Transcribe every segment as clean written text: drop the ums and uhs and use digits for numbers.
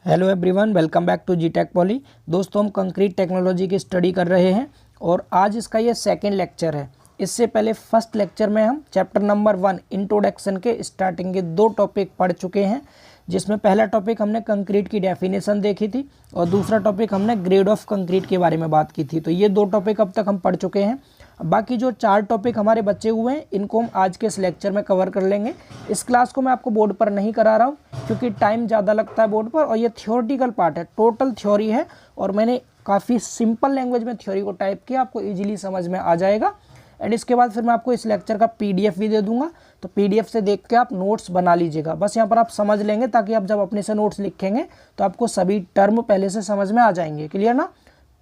Hello everyone, welcome back to G Tech poly. दोस्तों, हम concrete technology की स्टडी कर रहे हैं और आज इसका ये सेकंड लेक्चर है। इससे पहले फर्स्ट लेक्चर में हम चैप्टर नंबर 1 इंट्रोडक्शन के स्टार्टिंग के 2 टॉपिक पढ़ चुके हैं, जिसमें पहला टॉपिक हमने कंक्रीट की डेफिनेशन देखी थी और दूसरा टॉपिक हमने ग्रेड ऑफ कंक्रीट के बारे में बात की थी। तो ये 2 टॉपिक अब तक हम पढ़ चुके हैं। बाकी जो 4 टॉपिक हमारे बचे हुए हैं इनको हम आज के इस लेक्चर में कवर कर लेंगे। इस क्लास को मैं आपको बोर्ड पर नहीं करा रहा हूँ क्योंकि टाइम ज़्यादा लगता है बोर्ड पर, और ये थियोरटिकल पार्ट है, टोटल थ्योरी है और मैंने काफ़ी सिंपल लैंग्वेज में थ्योरी को टाइप किया, आपको ईजिली समझ में आ जाएगा। एंड इसके बाद फिर मैं आपको इस लेक्चर का PDF भी दे दूंगा, तो PDF से देख के आप नोट्स बना लीजिएगा। बस यहाँ पर आप समझ लेंगे ताकि आप जब अपने से नोट्स लिखेंगे तो आपको सभी टर्म पहले से समझ में आ जाएंगे। क्लियर ना?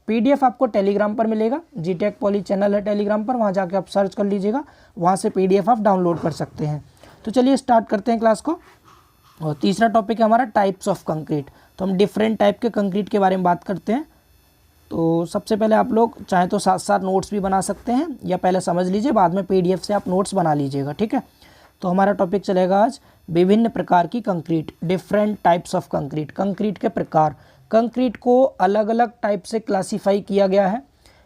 PDF आपको टेलीग्राम पर मिलेगा, जीटेक पॉली चैनल है टेलीग्राम पर, वहाँ जाके आप सर्च कर लीजिएगा, वहाँ से PDF आप डाउनलोड कर सकते हैं। तो चलिए स्टार्ट करते हैं क्लास को। और तीसरा टॉपिक है हमारा टाइप्स ऑफ कंक्रीट। तो हम डिफरेंट टाइप के कंक्रीट के बारे में बात करते हैं। तो सबसे पहले आप लोग चाहे तो साथ साथ नोट्स भी बना सकते हैं या पहले समझ लीजिए, बाद में PDF से आप नोट्स बना लीजिएगा, ठीक है। तो हमारा टॉपिक चलेगा आज विभिन्न प्रकार की concrete, different types of concrete. Concrete के प्रकार, कंक्रीट को अलग अलग टाइप से क्लासीफाई किया गया है।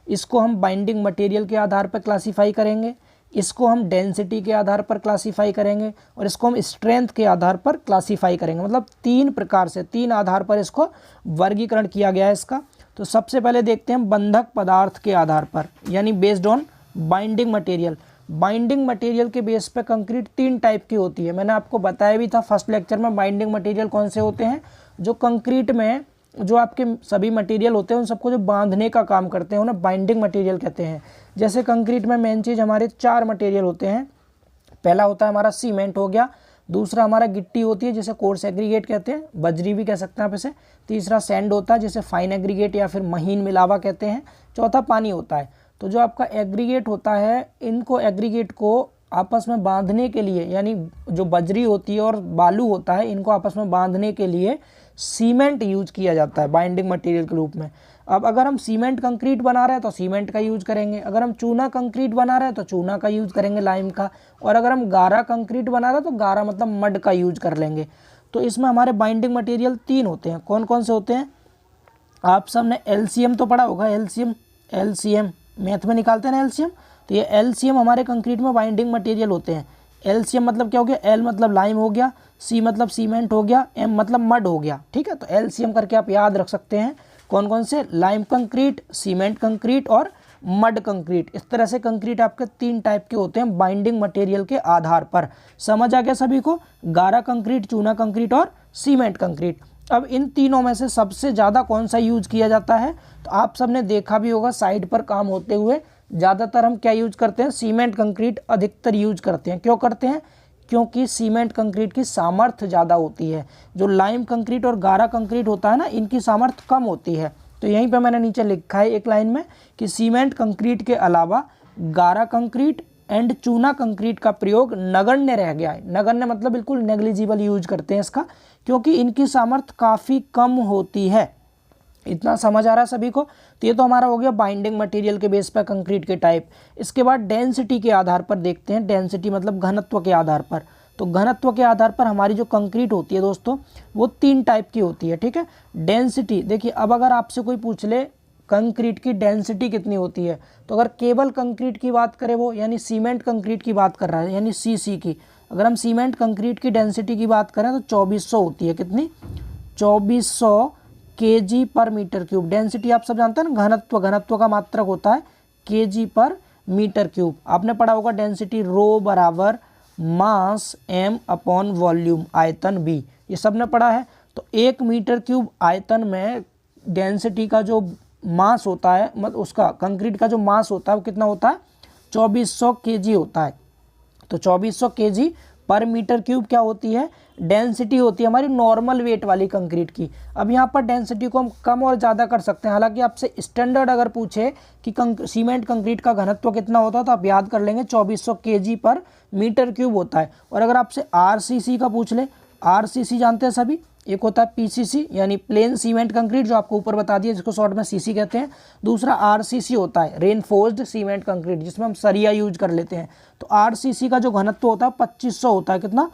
इसको हम बाइंडिंग मटेरियल के आधार पर क्लासीफाई करेंगे, इसको हम डेंसिटी के आधार पर क्लासीफाई करेंगे और इसको हम स्ट्रेंथ के आधार पर क्लासीफाई करेंगे। मतलब 3 प्रकार से, 3 आधार पर इसको वर्गीकरण किया गया है इसका। तो सबसे पहले देखते हैं बंधक पदार्थ के आधार पर, यानी based on binding material. Binding material के बेस पे कंक्रीट 3 टाइप की होती है। मैंने आपको बताया भी था फर्स्ट लेक्चर में बाइंडिंग मटेरियल कौन से होते हैं। जो कंक्रीट में जो आपके सभी मटेरियल होते हैं उन सबको जो बांधने का काम करते हैं उन्हें बाइंडिंग मटेरियल कहते हैं। जैसे कंक्रीट में मेन चीज़ हमारे 4 मटेरियल होते हैं। पहला होता है हमारा सीमेंट हो गया, दूसरा हमारा गिट्टी होती है जिसे कोर्स एग्रीगेट कहते हैं, बजरी भी कह सकते हैं आप इसे। तीसरा सैंड होता है जिसे फाइन एग्रीगेट या फिर महीन मिलावा कहते हैं। चौथा पानी होता है। तो जो आपका एग्रीगेट होता है, इनको एग्रीगेट को आपस में बांधने के लिए, यानी जो बजरी होती है और बालू होता है, इनको आपस में बांधने के लिए सीमेंट यूज किया जाता है बाइंडिंग मटेरियल के रूप में। अब अगर हम सीमेंट कंक्रीट बना रहे हैं तो सीमेंट का यूज करेंगे, अगर हम चूना कंक्रीट बना रहे हैं तो चूना का यूज करेंगे, लाइम का, और अगर हम गारा कंक्रीट बना रहे हैं तो गारा मतलब मड का यूज कर लेंगे। तो इसमें हमारे बाइंडिंग मटेरियल 3 होते हैं। कौन कौन से होते हैं? आप सब ने LCM तो पढ़ा होगा, LCM मैथ में निकालते हैं ना LCM। तो ये LCM हमारे कंक्रीट में बाइंडिंग मटेरियल होते हैं। LCM मतलब क्या हो गया? L मतलब लाइम हो गया, C मतलब सीमेंट हो गया, M मतलब मड हो गया, ठीक है। तो LCM करके आप याद रख सकते हैं कौन कौन से, लाइम कंक्रीट, सीमेंट कंक्रीट और मड कंक्रीट। इस तरह से कंक्रीट आपके 3 टाइप के होते हैं बाइंडिंग मटेरियल के आधार पर। समझ आ गया सभी को? गारा कंक्रीट, चूना कंक्रीट और सीमेंट कंक्रीट। अब इन तीनों में से सबसे ज़्यादा कौन सा यूज किया जाता है? तो आप सबने देखा भी होगा साइड पर काम होते हुए, ज़्यादातर हम क्या यूज करते हैं? सीमेंट कंक्रीट अधिकतर यूज करते हैं। क्यों करते हैं? क्योंकि सीमेंट कंक्रीट की सामर्थ्य ज़्यादा होती है। जो लाइम कंक्रीट और गारा कंक्रीट होता है ना, इनकी सामर्थ्य कम होती है। तो यहीं पे मैंने नीचे लिखा है एक लाइन में कि सीमेंट कंक्रीट के अलावा गारा कंक्रीट एंड चूना कंक्रीट का प्रयोग नगण्य रह गया है। नगण्य मतलब बिल्कुल नेग्लिजिबल यूज करते हैं इसका, क्योंकि इनकी सामर्थ्य काफ़ी कम होती है। इतना समझ आ रहा है सभी को? तो ये तो हमारा हो गया बाइंडिंग मटेरियल के बेस पर कंक्रीट के टाइप। इसके बाद डेंसिटी के आधार पर देखते हैं। डेंसिटी मतलब घनत्व के आधार पर। तो घनत्व के आधार पर हमारी जो कंक्रीट होती है दोस्तों, वो 3 टाइप की होती है, ठीक है। डेंसिटी देखिए, अब अगर आपसे कोई पूछ ले कंक्रीट की डेंसिटी कितनी होती है, तो अगर केवल कंक्रीट की बात करें वो, यानी सीमेंट कंक्रीट की बात कर रहा है, यानी CC की, अगर हम सीमेंट कंक्रीट की डेंसिटी की बात करें तो 2400 होती है। कितनी? 2400 kg पर मीटर क्यूब। डेंसिटी आप सब जानते हैं ना, घनत्व, घनत्व का मात्रक होता है kg पर मीटर क्यूब। आपने पढ़ा होगा डेंसिटी रो बराबर मास m अपॉन वॉल्यूम, आयतन B, ये सब ने पढ़ा है। तो 1 मीटर क्यूब आयतन में डेंसिटी का जो मास होता है, मतलब उसका कंक्रीट का जो मास होता है वो कितना होता है? 2400 kg होता है। तो 2400 kg पर मीटर क्यूब क्या होती है? डेंसिटी होती है हमारी नॉर्मल वेट वाली कंक्रीट की। अब यहाँ पर डेंसिटी को हम कम और ज़्यादा कर सकते हैं। हालांकि आपसे स्टैंडर्ड अगर पूछे कि सीमेंट कंक्रीट का घनत्व कितना होता है तो आप याद कर लेंगे 2400 kg पर मीटर क्यूब होता है। और अगर आपसे RCC का पूछ ले, RCC जानते हैं सभी, एक होता है PCC यानी प्लेन सीमेंट कंक्रीट, जो आपको ऊपर बता दिया, जिसको शॉर्ट में CC कहते हैं। दूसरा RCC होता है रेनफोर्स्ड सीमेंट कंक्रीट, जिसमें हम सरिया यूज कर लेते हैं। तो RCC का जो घनत्व होता है 2500 होता है। कितना?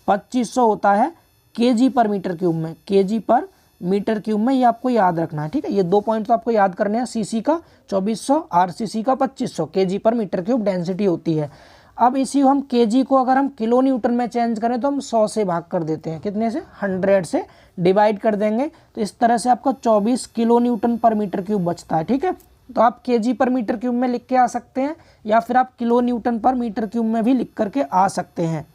2500 होता है kg पर मीटर क्यूब में, kg पर मीटर क्यूब में, ये आपको याद रखना है, ठीक है। ये 2 पॉइंट तो आपको याद करने हैं, सीसी का 2400, आरसीसी का 2500 केजी पर मीटर क्यूब डेंसिटी होती है। अब इसी हम केजी को अगर हम किलो न्यूटन में चेंज करें तो हम 100 से भाग कर देते हैं, कितने से, 100 से डिवाइड कर देंगे, तो इस तरह से आपको 24 किलो न्यूटन पर मीटर क्यूब बचता है, ठीक है। तो आप केजी पर मीटर क्यूब में लिख के आ सकते हैं, या फिर आप किलो न्यूटन पर मीटर क्यूब में भी लिख करके आ सकते हैं।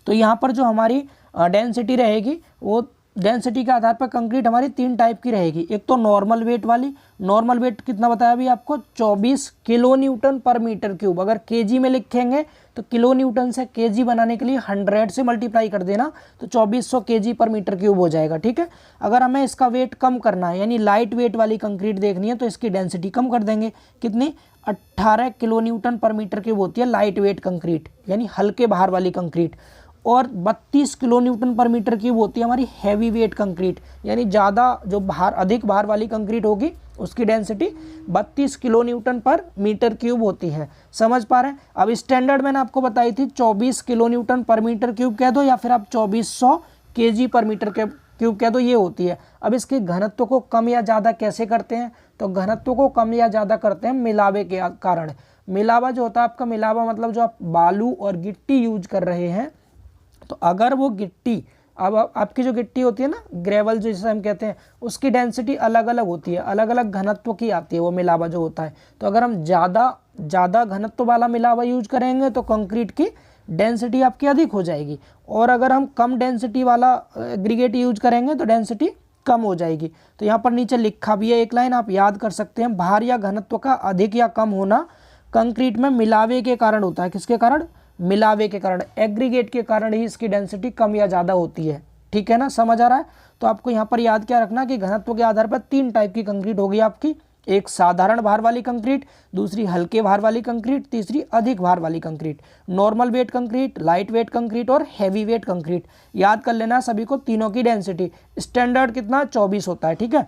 तो यहाँ पर जो हमारी डेंसिटी रहेगी, वो डेंसिटी के आधार पर कंक्रीट हमारी 3 टाइप की रहेगी। एक तो नॉर्मल वेट वाली, नॉर्मल वेट कितना बताया अभी आपको, 24 किलो न्यूटन पर मीटर क्यूब। अगर केजी में लिखेंगे तो किलो न्यूटन से केजी बनाने के लिए 100 से मल्टीप्लाई कर देना, तो 2400 केजी पर मीटर क्यूब हो जाएगा, ठीक है। अगर हमें इसका वेट कम करना है, यानी लाइट वेट वाली कंक्रीट देखनी है, तो इसकी डेंसिटी कम कर देंगे, कितनी, 18 किलो न्यूटन पर मीटर क्यूब होती है लाइट वेट कंक्रीट, यानी हल्के भार वाली कंक्रीट। और 32 किलो न्यूटन पर मीटर क्यूब होती है हमारी हैवी वेट कंक्रीट, यानी ज़्यादा जो भार, अधिक भार वाली कंक्रीट होगी उसकी डेंसिटी 32 किलो न्यूटन पर मीटर क्यूब होती है। समझ पा रहे हैं। अब स्टैंडर्ड मैंने आपको बताई थी 24 किलो न्यूटन पर मीटर क्यूब कह दो, या फिर आप 2400 केजी पर मीटर क्यूब कह दो, ये होती है। अब इसके घनत्व को कम या ज़्यादा कैसे करते हैं, तो घनत्व को कम या ज़्यादा करते हैं मिलावे के कारण। मिलावा जो होता है आपका, मिलावा मतलब जो आप बालू और गिट्टी यूज कर रहे हैं, तो अगर वो गिट्टी, अब आपकी जो गिट्टी होती है ना, ग्रेवल जिसे हम कहते हैं, उसकी डेंसिटी अलग अलग होती है, अलग अलग घनत्व की आती है वो मिलावा जो होता है। तो अगर हम ज़्यादा घनत्व वाला मिलावा यूज करेंगे तो कंक्रीट की डेंसिटी आपकी अधिक हो जाएगी, और अगर हम कम डेंसिटी वाला एग्रीगेट यूज करेंगे तो डेंसिटी कम हो जाएगी। तो यहाँ पर नीचे लिखा भी है एक लाइन, आप याद कर सकते हैं, भार या घनत्व का अधिक या कम होना कंक्रीट में मिलावे के कारण होता है। किसके कारण, मिलावे के कारण, एग्रीगेट के कारण ही इसकी डेंसिटी कम या ज़्यादा होती है, ठीक है ना, समझ आ रहा है। तो आपको यहाँ पर याद क्या रखना कि घनत्व के आधार पर 3 टाइप की कंक्रीट होगी आपकी, एक साधारण भार वाली कंक्रीट, दूसरी हल्के भार वाली कंक्रीट, तीसरी अधिक भार वाली concrete. Normal weight concrete, light weight concrete और हैवी वेट कंक्रीट। याद कर लेना सभी को, तीनों की डेंसिटी। स्टैंडर्ड कितना, 24 होता है, ठीक है।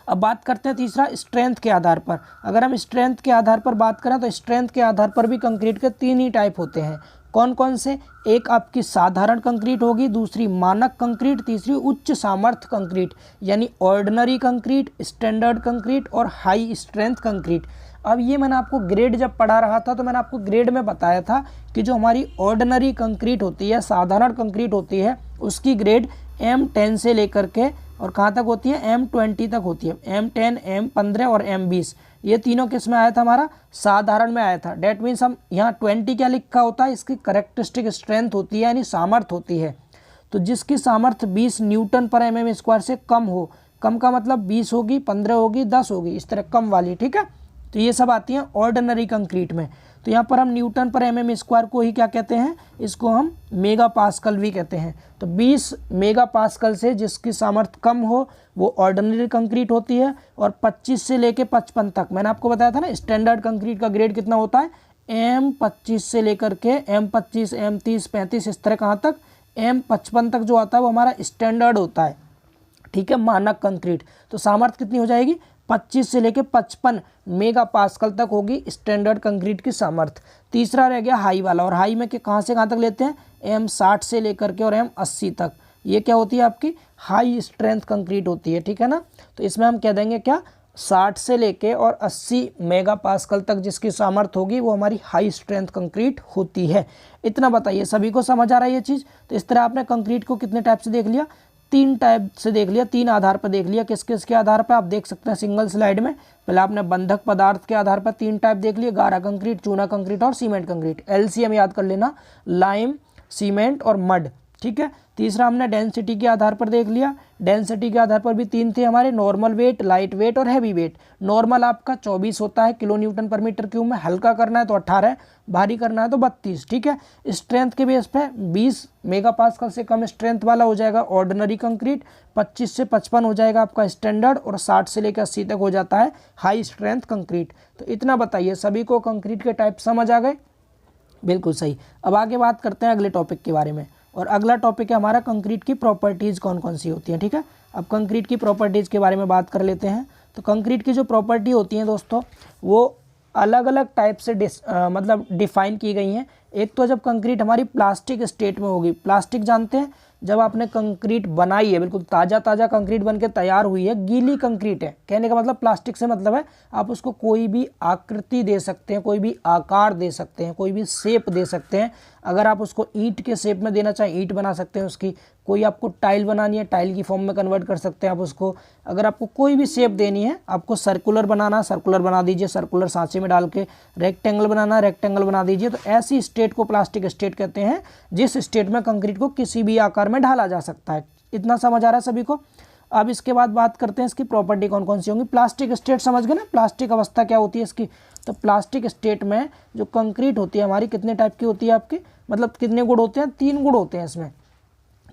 अब बात करते हैं तीसरा, स्ट्रेंथ के आधार पर। अगर हम स्ट्रेंथ के आधार पर बात करें तो स्ट्रेंथ के आधार पर भी कंक्रीट के 3 ही टाइप होते हैं। कौन कौन से, एक आपकी साधारण कंक्रीट होगी, दूसरी मानक कंक्रीट, तीसरी उच्च सामर्थ्य कंक्रीट, यानी ऑर्डिनरी कंक्रीट, स्टैंडर्ड कंक्रीट और हाई स्ट्रेंथ कंक्रीट। अब ये मैंने आपको ग्रेड जब पढ़ा रहा था तो मैंने आपको ग्रेड में बताया था कि जो हमारी ऑर्डिनरी कंक्रीट होती है, साधारण कंक्रीट होती है, उसकी ग्रेड M10 से लेकर के और कहाँ तक होती है, M20 तक होती है। M10, M15 और M20, ये तीनों किस में आया था, हमारा साधारण में आया था। डेट मीन्स हम यहाँ 20 क्या लिखा होता है, इसकी करेक्टरिस्टिक स्ट्रेंथ होती है, यानी सामर्थ्य होती है। तो जिसकी सामर्थ्य 20 न्यूटन पर mm स्क्वायर से कम हो, कम का मतलब 20 होगी, 15 होगी, 10 होगी, इस तरह कम वाली, ठीक है। तो ये सब आती हैं ऑर्डिनरी कंक्रीट में। तो यहाँ पर हम न्यूटन पर mm स्क्वायर को ही क्या कहते हैं, इसको हम मेगा पास्कल भी कहते हैं। तो 20 मेगा पास्कल से जिसकी सामर्थ्य कम हो वो ऑर्डिनरी कंक्रीट होती है, और 25 से लेके 55 तक, मैंने आपको बताया था ना स्टैंडर्ड कंक्रीट का ग्रेड कितना होता है, M25 से लेकर के M25, M30, 35, इस तरह कहाँ तक, M55 तक जो आता है वो हमारा स्टैंडर्ड होता है, ठीक है, मानक कंक्रीट। तो सामर्थ्य कितनी हो जाएगी, 25 से लेके 55 मेगा पास्कल तक होगी स्टैंडर्ड कंक्रीट की सामर्थ्य। तीसरा रह गया हाई वाला, और हाई में कहाँ से कहाँ तक लेते हैं, M60 से लेकर के और M80 तक, ये क्या होती है आपकी हाई स्ट्रेंथ कंक्रीट होती है, ठीक है ना। तो इसमें हम कह देंगे क्या, 60 से लेके और 80 मेगा पास्कल तक जिसकी सामर्थ्य होगी वो हमारी हाई स्ट्रेंथ कंक्रीट होती है। इतना बताइए, सभी को समझ आ रहा है ये चीज़। तो इस तरह आपने कंक्रीट को कितने टाइप से देख लिया, 3 टाइप से देख लिया, 3 आधार पर देख लिया। किस किस के आधार पर आप देख सकते हैं सिंगल स्लाइड में। पहले आपने बंधक पदार्थ के आधार पर 3 टाइप देख लिए, गारा कंक्रीट, चूना कंक्रीट और सीमेंट कंक्रीट। LCM याद कर लेना, लाइम, सीमेंट और मड, ठीक है। तीसरा हमने डेंसिटी के आधार पर देख लिया। डेंसिटी के आधार पर भी 3 थे हमारे, नॉर्मल वेट, लाइट वेट और हैवी वेट। नॉर्मल आपका 24 होता है किलो न्यूटन पर मीटर क्यूब में, हल्का करना है तो 18, भारी करना है तो 32, ठीक है। स्ट्रेंथ के बेस पे 20 मेगा पास्कल से कम स्ट्रेंथ वाला हो जाएगा ऑर्डिनरी कंक्रीट, 25 से 55 हो जाएगा आपका स्टैंडर्ड, और 60 से लेकर 80 तक हो जाता है हाई स्ट्रेंथ कंक्रीट। तो इतना बताइए, सभी को कंक्रीट के टाइप समझ आ गए, बिल्कुल सही। अब आगे बात करते हैं अगले टॉपिक के बारे में, और अगला टॉपिक है हमारा कंक्रीट की प्रॉपर्टीज़ कौन कौन सी होती हैं, ठीक है। अब कंक्रीट की प्रॉपर्टीज़ के बारे में बात कर लेते हैं। तो कंक्रीट की जो प्रॉपर्टी होती हैं दोस्तों, वो अलग अलग टाइप से मतलब डिफाइन की गई हैं। एक तो जब कंक्रीट हमारी प्लास्टिक स्टेट में होगी, प्लास्टिक जानते हैं, जब आपने कंक्रीट बनाई है, बिल्कुल ताज़ा ताज़ा कंक्रीट बन के तैयार हुई है, गीली कंक्रीट है, कहने का मतलब प्लास्टिक से मतलब है आप उसको कोई भी आकृति दे सकते हैं, कोई भी आकार दे सकते हैं, कोई भी शेप दे सकते हैं। अगर आप उसको ईंट के शेप में देना चाहें ईंट बना सकते हैं उसकी, कोई आपको टाइल बनानी है टाइल की फॉर्म में कन्वर्ट कर सकते हैं आप उसको। अगर आपको कोई भी शेप देनी है, आपको सर्कुलर बनाना सर्कुलर बना दीजिए, सर्कुलर सांचे में डाल के, रेक्टेंगल बनाना रेक्टेंगल बना दीजिए। तो ऐसी स्टेट को प्लास्टिक स्टेट कहते हैं, जिस स्टेट में कंक्रीट को किसी भी आकार में ढाला जा सकता है। इतना समझ आ रहा है सभी को। अब इसके बाद बात करते हैं इसकी प्रॉपर्टी कौन कौन सी होंगी। प्लास्टिक स्टेट समझ गए ना, प्लास्टिक अवस्था क्या होती है इसकी। तो प्लास्टिक स्टेट में जो कंक्रीट होती है हमारी कितने टाइप की होती है आपकी, मतलब कितने गुण होते हैं, 3 गुण होते हैं इसमें।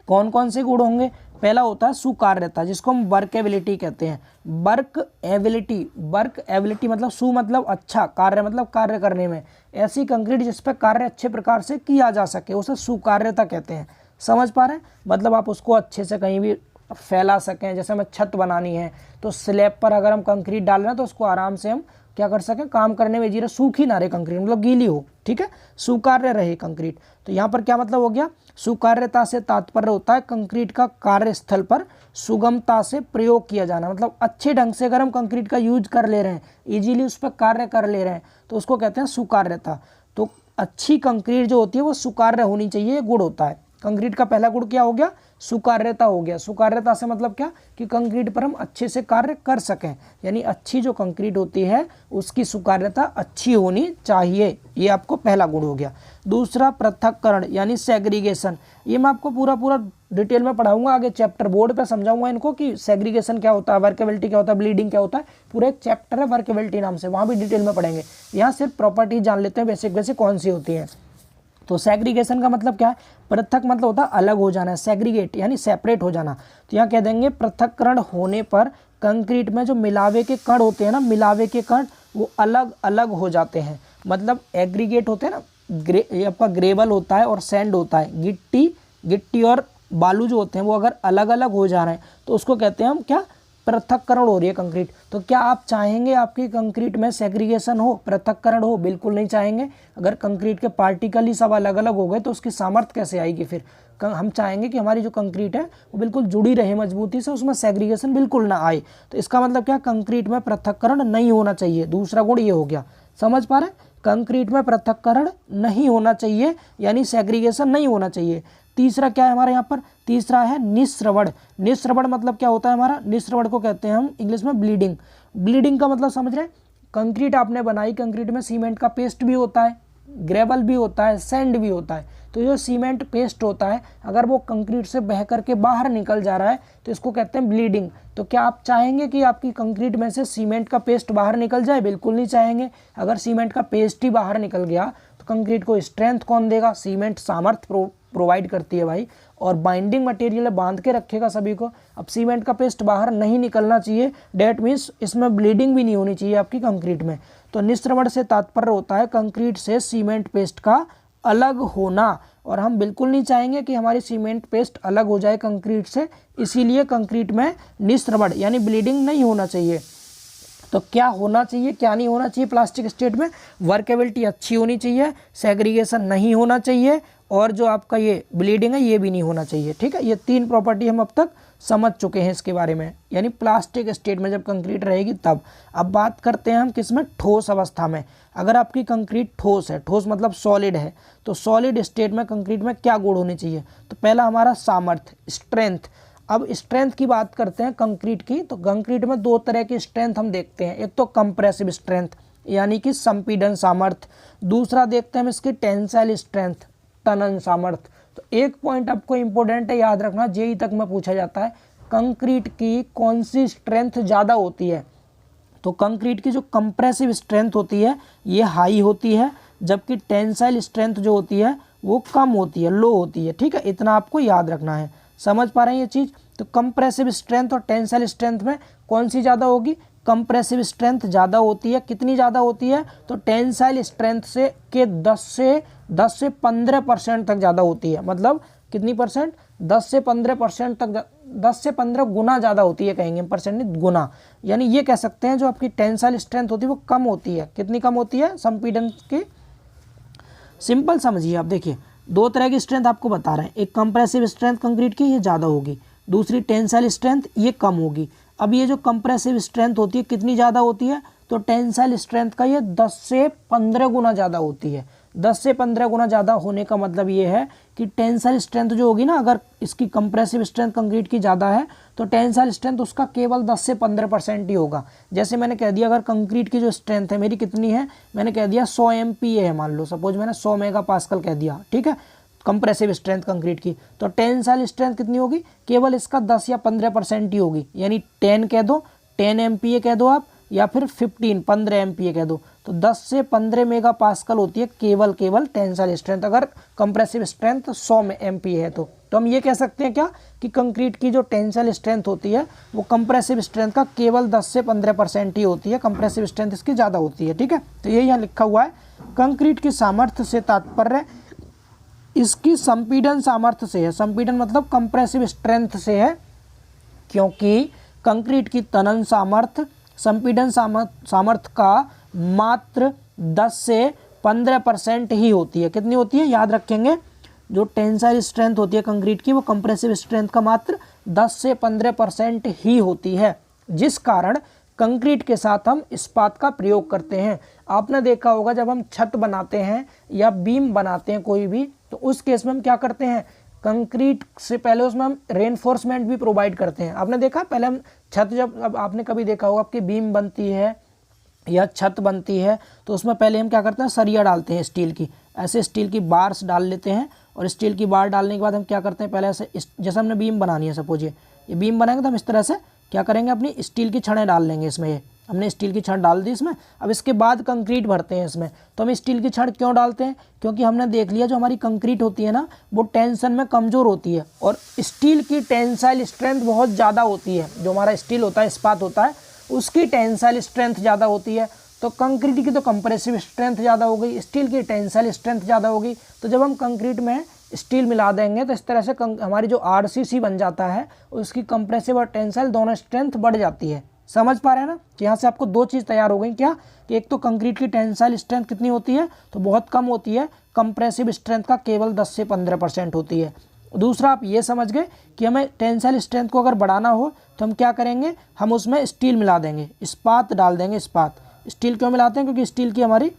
कौन कौन से गुण होंगे, पहला होता है सुकार्यता, जिसको हम वर्केबिलिटी कहते हैं। वर्क एबिलिटी मतलब सु मतलब अच्छा, कार्य मतलब कार्य करने में, ऐसी कंक्रीट जिस पर कार्य अच्छे प्रकार से किया जा सके उसे सुकार्यता कहते हैं। समझ पा रहे हैं, मतलब आप उसको अच्छे से कहीं भी फैला सकें। जैसे हमें छत बनानी है तो स्लैब पर अगर हम कंक्रीट डाल रहे हैं तो उसको आराम से हम क्या कर सकें, काम करने में जीरा सूखी ना रहे कंक्रीट, मतलब गीली हो, ठीक है, सुकार्य रहे कंक्रीट। तो यहाँ पर क्या मतलब हो गया, सुकार्यता से तात्पर्य होता है कंक्रीट का कार्यस्थल पर सुगमता से प्रयोग किया जाना। मतलब अच्छे ढंग से अगर हम कंक्रीट का यूज कर ले रहे हैं, इजीली उस पर कार्य कर ले रहे हैं, तो उसको कहते हैं सुकार्यता। तो अच्छी कंक्रीट जो होती है वो सुकार्य होनी चाहिए, ये गुण होता है। कंक्रीट का पहला गुण क्या हो गया, सुकार्यता हो गया। सुकार्यता से मतलब क्या कि कंक्रीट पर हम अच्छे से कार्य कर सकें, यानी अच्छी जो कंक्रीट होती है उसकी सुकार्यता अच्छी होनी चाहिए, ये आपको पहला गुण हो गया। दूसरा पृथक्करण यानी सेग्रीगेशन, ये मैं आपको पूरा डिटेल में पढ़ाऊंगा आगे, चैप्टर बोर्ड पे समझाऊंगा इनको कि सेग्रीगेशन क्या होता है, वर्केबिलिटी क्या होता है, ब्लीडिंग क्या होता है, पूरा एक चैप्टर है वर्केबिलिटी नाम से, वहाँ भी डिटेल में पढ़ेंगे। यहाँ सिर्फ प्रॉपर्टी जान लेते हैं बेसिक कौन सी होती है। तो सेग्रीगेशन का मतलब क्या है, पृथक मतलब होता है अलग हो जाना है, सेग्रीगेट यानी सेपरेट हो जाना। तो यहाँ कह देंगे पृथक्करण होने पर कंक्रीट में जो मिलावे के कण होते हैं ना, मिलावे के कण वो अलग अलग हो जाते हैं। मतलब एग्रीगेट होते हैं ना, ये आपका ग्रेवल होता है और सैंड होता है, गिट्टी और बालू जो होते हैं वो अगर अलग अलग हो जा रहे हैं तो उसको कहते हैं हम क्या, पृथक्करण हो रही है कंक्रीट। तो क्या आप चाहेंगे आपकी कंक्रीट में सेग्रीगेशन हो, पृथक्करण हो? बिल्कुल नहीं चाहेंगे। अगर कंक्रीट के पार्टिकल ही सब अलग अलग हो गए तो उसकी सामर्थ्य कैसे आएगी फिर। हम चाहेंगे कि हमारी जो कंक्रीट है वो बिल्कुल जुड़ी रहे मजबूती से, उसमें सेग्रीगेशन बिल्कुल ना आए। तो इसका मतलब क्या, कंक्रीट में पृथक्करण नहीं होना चाहिए। दूसरा गुण ये हो गया, समझ पा रहे हैं, कंक्रीट में पृथक्करण नहीं होना चाहिए यानी सेग्रीगेशन नहीं होना चाहिए। तीसरा क्या है हमारे यहाँ पर, तीसरा है निस्रवण। निस्रवण मतलब क्या होता है हमारा, निस्रवण को कहते हैं हम इंग्लिश में ब्लीडिंग। ब्लीडिंग का मतलब समझ रहे हैं, कंक्रीट आपने बनाई, कंक्रीट में सीमेंट का पेस्ट भी होता है, ग्रेवल भी होता है, सैंड भी होता है। तो जो सीमेंट पेस्ट होता है अगर वो कंक्रीट से बह करके बाहर निकल जा रहा है तो इसको कहते हैं ब्लीडिंग। तो क्या आप चाहेंगे कि आपकी कंक्रीट में से सीमेंट का पेस्ट बाहर निकल जाए? बिल्कुल नहीं चाहेंगे। अगर सीमेंट का पेस्ट ही बाहर निकल गया तो कंक्रीट को स्ट्रेंथ कौन देगा? सीमेंट सामर्थ्य प्रोवाइड करती है भाई, और बाइंडिंग मटेरियल बांध के रखेगा सभी को। अब सीमेंट का पेस्ट बाहर नहीं निकलना चाहिए, डेट मीन्स इसमें ब्लीडिंग भी नहीं होनी चाहिए आपकी कंक्रीट में। तो निस्रवण से तात्पर्य होता है कंक्रीट से सीमेंट पेस्ट का अलग होना, और हम बिल्कुल नहीं चाहेंगे कि हमारी सीमेंट पेस्ट अलग हो जाए कंक्रीट से, इसीलिए कंक्रीट में निस्रवण यानी ब्लीडिंग नहीं होना चाहिए। तो क्या होना चाहिए, क्या नहीं होना चाहिए प्लास्टिक स्टेट में? वर्केबिलिटी अच्छी होनी चाहिए, सेग्रीगेशन नहीं होना चाहिए, और जो आपका ये ब्लीडिंग है ये भी नहीं होना चाहिए। ठीक है, ये 3 प्रॉपर्टी हम अब तक समझ चुके हैं इसके बारे में, यानी प्लास्टिक स्टेट में जब कंक्रीट रहेगी तब। अब बात करते हैं हम किस में, ठोस अवस्था में। अगर आपकी कंक्रीट ठोस है, ठोस मतलब सॉलिड है, तो सॉलिड स्टेट में कंक्रीट में क्या गुण होने चाहिए? तो पहला हमारा सामर्थ्य, स्ट्रेंथ। अब स्ट्रेंथ की बात करते हैं कंक्रीट की, तो कंक्रीट में 2 तरह की स्ट्रेंथ हम देखते हैं। एक तो कंप्रेसिव स्ट्रेंथ यानी कि संपीड़न सामर्थ्य, दूसरा देखते हैं हम इसकी टेंसाइल स्ट्रेंथ, तनन सामर्थ्य। तो एक पॉइंट आपको इंपॉर्टेंट है, याद रखना, जेईई तक में पूछा जाता है, कंक्रीट की कौन सी स्ट्रेंथ ज़्यादा होती है? तो कंक्रीट की जो कंप्रेसिव स्ट्रेंथ होती है ये हाई होती है, जबकि टेंसाइल स्ट्रेंथ जो होती है वो कम होती है, लो होती है। ठीक है, इतना आपको याद रखना है। समझ पा रहे हैं ये चीज़? तो कंप्रेसिव स्ट्रेंथ और टेंसाइल स्ट्रेंथ में कौन सी ज़्यादा होगी? कंप्रेसिव स्ट्रेंथ ज़्यादा होती है। कितनी ज़्यादा होती है? तो टेंसाइल स्ट्रेंथ से के 10 से 15% तक ज़्यादा होती है। मतलब कितनी परसेंट? 10 से 15% तक, 10 से 15 गुना ज़्यादा होती है, कहेंगे परसेंट नहीं, गुना। यानी ये कह सकते हैं जो आपकी टेंसाइल स्ट्रेंथ होती है वो कम होती है। कितनी कम होती है? संपीड़न की सिंपल समझिए आप, देखिए दो तरह की स्ट्रेंथ आपको बता रहे हैं, एक कंप्रेसिव स्ट्रेंथ कंक्रीट की ये ज़्यादा होगी, दूसरी टेंसाइल स्ट्रेंथ ये कम होगी। अब ये जो कंप्रेसिव स्ट्रेंथ होती है कितनी ज़्यादा होती है, तो टेंसाइल स्ट्रेंथ का ये 10 से 15 गुना ज़्यादा होती है। 10 से 15 गुना ज़्यादा होने का मतलब ये है कि टेंसाइल स्ट्रेंथ जो होगी ना, अगर इसकी कंप्रेसिव स्ट्रेंथ कंक्रीट की ज़्यादा है तो टेंसाइल स्ट्रेंथ उसका केवल 10 से 15% ही होगा। जैसे मैंने कह दिया अगर कंक्रीट की जो स्ट्रेंथ है मेरी कितनी है, मैंने कह दिया 100 MPa है, मान लो सपोज मैंने 100 मेगापास्कल कह दिया, ठीक है, कंप्रेसिव स्ट्रेंथ कंक्रीट की, तो टेंसाइल स्ट्रेंथ कितनी होगी, केवल इसका 10 या 15% ही होगी, यानी 10 कह दो, 10 MPa कह दो आप, या फिर 15 MPa कह दो। तो 10 से 15 मेगापास्कल होती है केवल टेंसाइल स्ट्रेंथ, अगर कंप्रेसिव स्ट्रेंथ 100 MPa है तो हम ये कह सकते हैं क्या कि कंक्रीट की जो टेंसाइल स्ट्रेंथ होती है वो कंप्रेसिव स्ट्रेंथ का केवल 10 से 15% ही होती है, कंप्रेसिव स्ट्रेंथ इसकी ज़्यादा होती है, ठीक है। तो ये यहाँ लिखा हुआ है, कंक्रीट की सामर्थ्य से तात्पर्य इसकी संपीड़न सामर्थ्य से है। संपीड़न मतलब कंप्रेसिव स्ट्रेंथ से है, क्योंकि कंक्रीट की तनन सामर्थ्य संपीड़न सामर्थ्य का मात्र 10 से 15% ही होती है। कितनी होती है, याद रखेंगे, जो टेंसाइल स्ट्रेंथ होती है कंक्रीट की वो कंप्रेसिव स्ट्रेंथ का मात्र 10 से 15% ही होती है, जिस कारण कंक्रीट के साथ हम इस्पात का प्रयोग करते हैं। आपने देखा होगा जब हम छत बनाते हैं या बीम बनाते हैं कोई भी, तो उस केस में हम क्या करते हैं, कंक्रीट से पहले उसमें हम रेनफोर्समेंट भी प्रोवाइड करते हैं। आपने देखा पहले हम छत, जब अब आपने कभी देखा होगा आपकी बीम बनती है या छत बनती है तो उसमें पहले हम क्या करते हैं, सरिया डालते हैं स्टील की, ऐसे स्टील की बार्स डाल लेते हैं, और स्टील की बार डालने के बाद हम क्या करते हैं, पहले ऐसे जैसे हमने बीम बनानी है, सपोज ये बीम बनाएंगे तो हम इस तरह से क्या करेंगे, अपनी स्टील की छड़ें डाल लेंगे इसमें। ये हमने स्टील की छड़ डाल दी इसमें, अब इसके बाद कंक्रीट भरते हैं इसमें। तो हम स्टील की छड़ क्यों डालते हैं, क्योंकि हमने देख लिया जो हमारी कंक्रीट होती है ना वो टेंशन में कमज़ोर होती है, और स्टील की टेंसाइल स्ट्रेंथ बहुत ज़्यादा होती है। जो हमारा स्टील होता है, इस्पात होता है, उसकी टेंसाइल स्ट्रेंथ ज़्यादा होती है। तो कंक्रीट की तो कंप्रेसिव स्ट्रेंथ ज़्यादा हो गई, स्टील की टेंसाइल स्ट्रेंथ ज़्यादा होगी। तो जब हम कंक्रीट में स्टील मिला देंगे तो इस तरह से हमारी जो RCC बन जाता है उसकी कंप्रेसिव और टेंसाइल दोनों स्ट्रेंथ बढ़ जाती है। समझ पा रहे हैं ना कि यहाँ से आपको दो चीज़ तैयार हो गई, क्या कि एक तो कंक्रीट की टेंसाइल स्ट्रेंथ कितनी होती है, तो बहुत कम होती है, कंप्रेसिव स्ट्रेंथ का केवल 10 से 15% होती है। दूसरा आप ये समझ गए कि हमें टेंसाइल स्ट्रेंथ को अगर बढ़ाना हो तो हम क्या करेंगे, हम उसमें स्टील मिला देंगे, इस्पात डाल देंगे। इस्पात, स्टील क्यों मिलाते हैं, क्योंकि स्टील की हमारी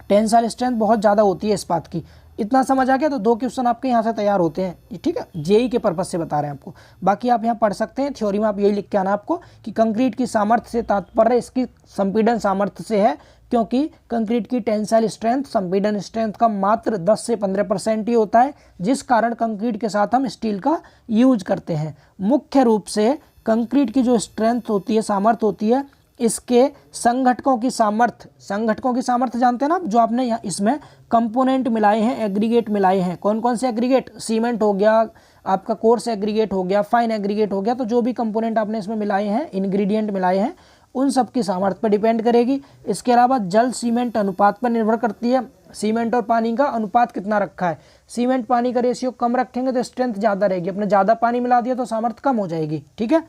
टेंसाइल स्ट्रेंथ बहुत ज़्यादा होती है इस्पात की। इतना समझ आ गया, तो 2 क्वेश्चन आपके यहाँ से तैयार होते हैं, ठीक है, जेई के पर्पज से बता रहे हैं आपको। बाकी आप यहाँ पढ़ सकते हैं, थ्योरी में आप यही लिख के आना आपको कि कंक्रीट की सामर्थ्य से तात्पर्य इसकी संपीड़न सामर्थ्य से है, क्योंकि कंक्रीट की टेंसाइल स्ट्रेंथ संपीड़न स्ट्रेंथ का मात्र 10 से 15% ही होता है, जिस कारण कंक्रीट के साथ हम स्टील का यूज करते हैं। मुख्य रूप से कंक्रीट की जो स्ट्रेंथ होती है, सामर्थ्य होती है, इसके संघटकों की सामर्थ्य जानते हैं ना, जो आपने यहाँ इसमें कंपोनेंट मिलाए हैं, एग्रीगेट मिलाए हैं। कौन कौन से एग्रीगेट, सीमेंट हो गया, आपका कोर्स एग्रीगेट हो गया, फाइन एग्रीगेट हो गया, तो जो भी कंपोनेंट आपने इसमें मिलाए हैं, इंग्रेडिएंट मिलाए हैं, उन सब की सामर्थ्य पर डिपेंड करेगी। इसके अलावा जल सीमेंट अनुपात पर निर्भर करती है, सीमेंट और पानी का अनुपात कितना रखा है। सीमेंट पानी का रेशियो कम रखेंगे तो स्ट्रेंथ ज़्यादा रहेगी, अपने ज़्यादा पानी मिला दिया तो सामर्थ्य कम हो जाएगी, ठीक है।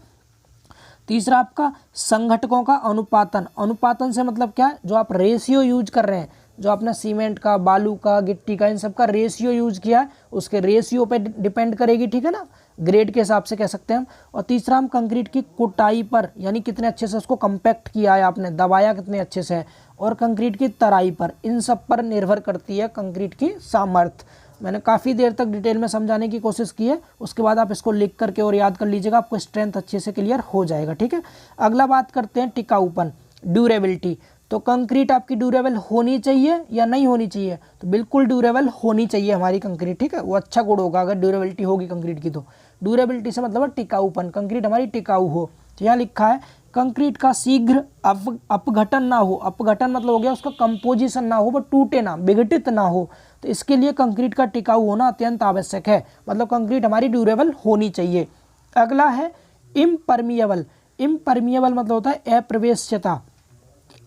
तीसरा आपका संघटकों का अनुपातन। अनुपातन से मतलब क्या है, जो आप रेशियो यूज कर रहे हैं, जो आपने सीमेंट का, बालू का, गिट्टी का, इन सब का रेशियो यूज किया है, उसके रेशियो पे डिपेंड करेगी, ठीक है ना, ग्रेड के हिसाब से कह सकते हैं हम। और तीसरा हम कंक्रीट की कुटाई पर, यानी कितने अच्छे से उसको कंपैक्ट किया है आपने, दबाया कितने अच्छे से है, और कंक्रीट की तराई पर, इन सब पर निर्भर करती है कंक्रीट की सामर्थ्य। मैंने काफ़ी देर तक डिटेल में समझाने की कोशिश की है, उसके बाद आप इसको लिख करके और याद कर लीजिएगा, आपको स्ट्रेंथ अच्छे से क्लियर हो जाएगा, ठीक है। अगला बात करते हैं टिकाऊपन, ड्यूरेबिलिटी। तो कंक्रीट आपकी ड्यूरेबल होनी चाहिए या नहीं होनी चाहिए, तो बिल्कुल ड्यूरेबल होनी चाहिए हमारी कंक्रीट, ठीक है, वो अच्छा गुण होगा अगर ड्यूरेबिलिटी होगी कंक्रीट की। तो ड्यूरेबिलिटी से मतलब है टिकाऊपन, कंक्रीट हमारी टिकाऊ हो। तो यहाँ लिखा है कंक्रीट का शीघ्र अपघटन ना हो। अपघटन मतलब हो गया उसका कंपोजिशन ना हो, वो टूटे ना, विघटित ना हो, तो इसके लिए कंक्रीट का टिकाऊ होना अत्यंत आवश्यक है। मतलब कंक्रीट हमारी ड्यूरेबल होनी चाहिए। अगला है इम्परमिएबल। इम्परमिएबल मतलब होता है अप्रवेश्यता।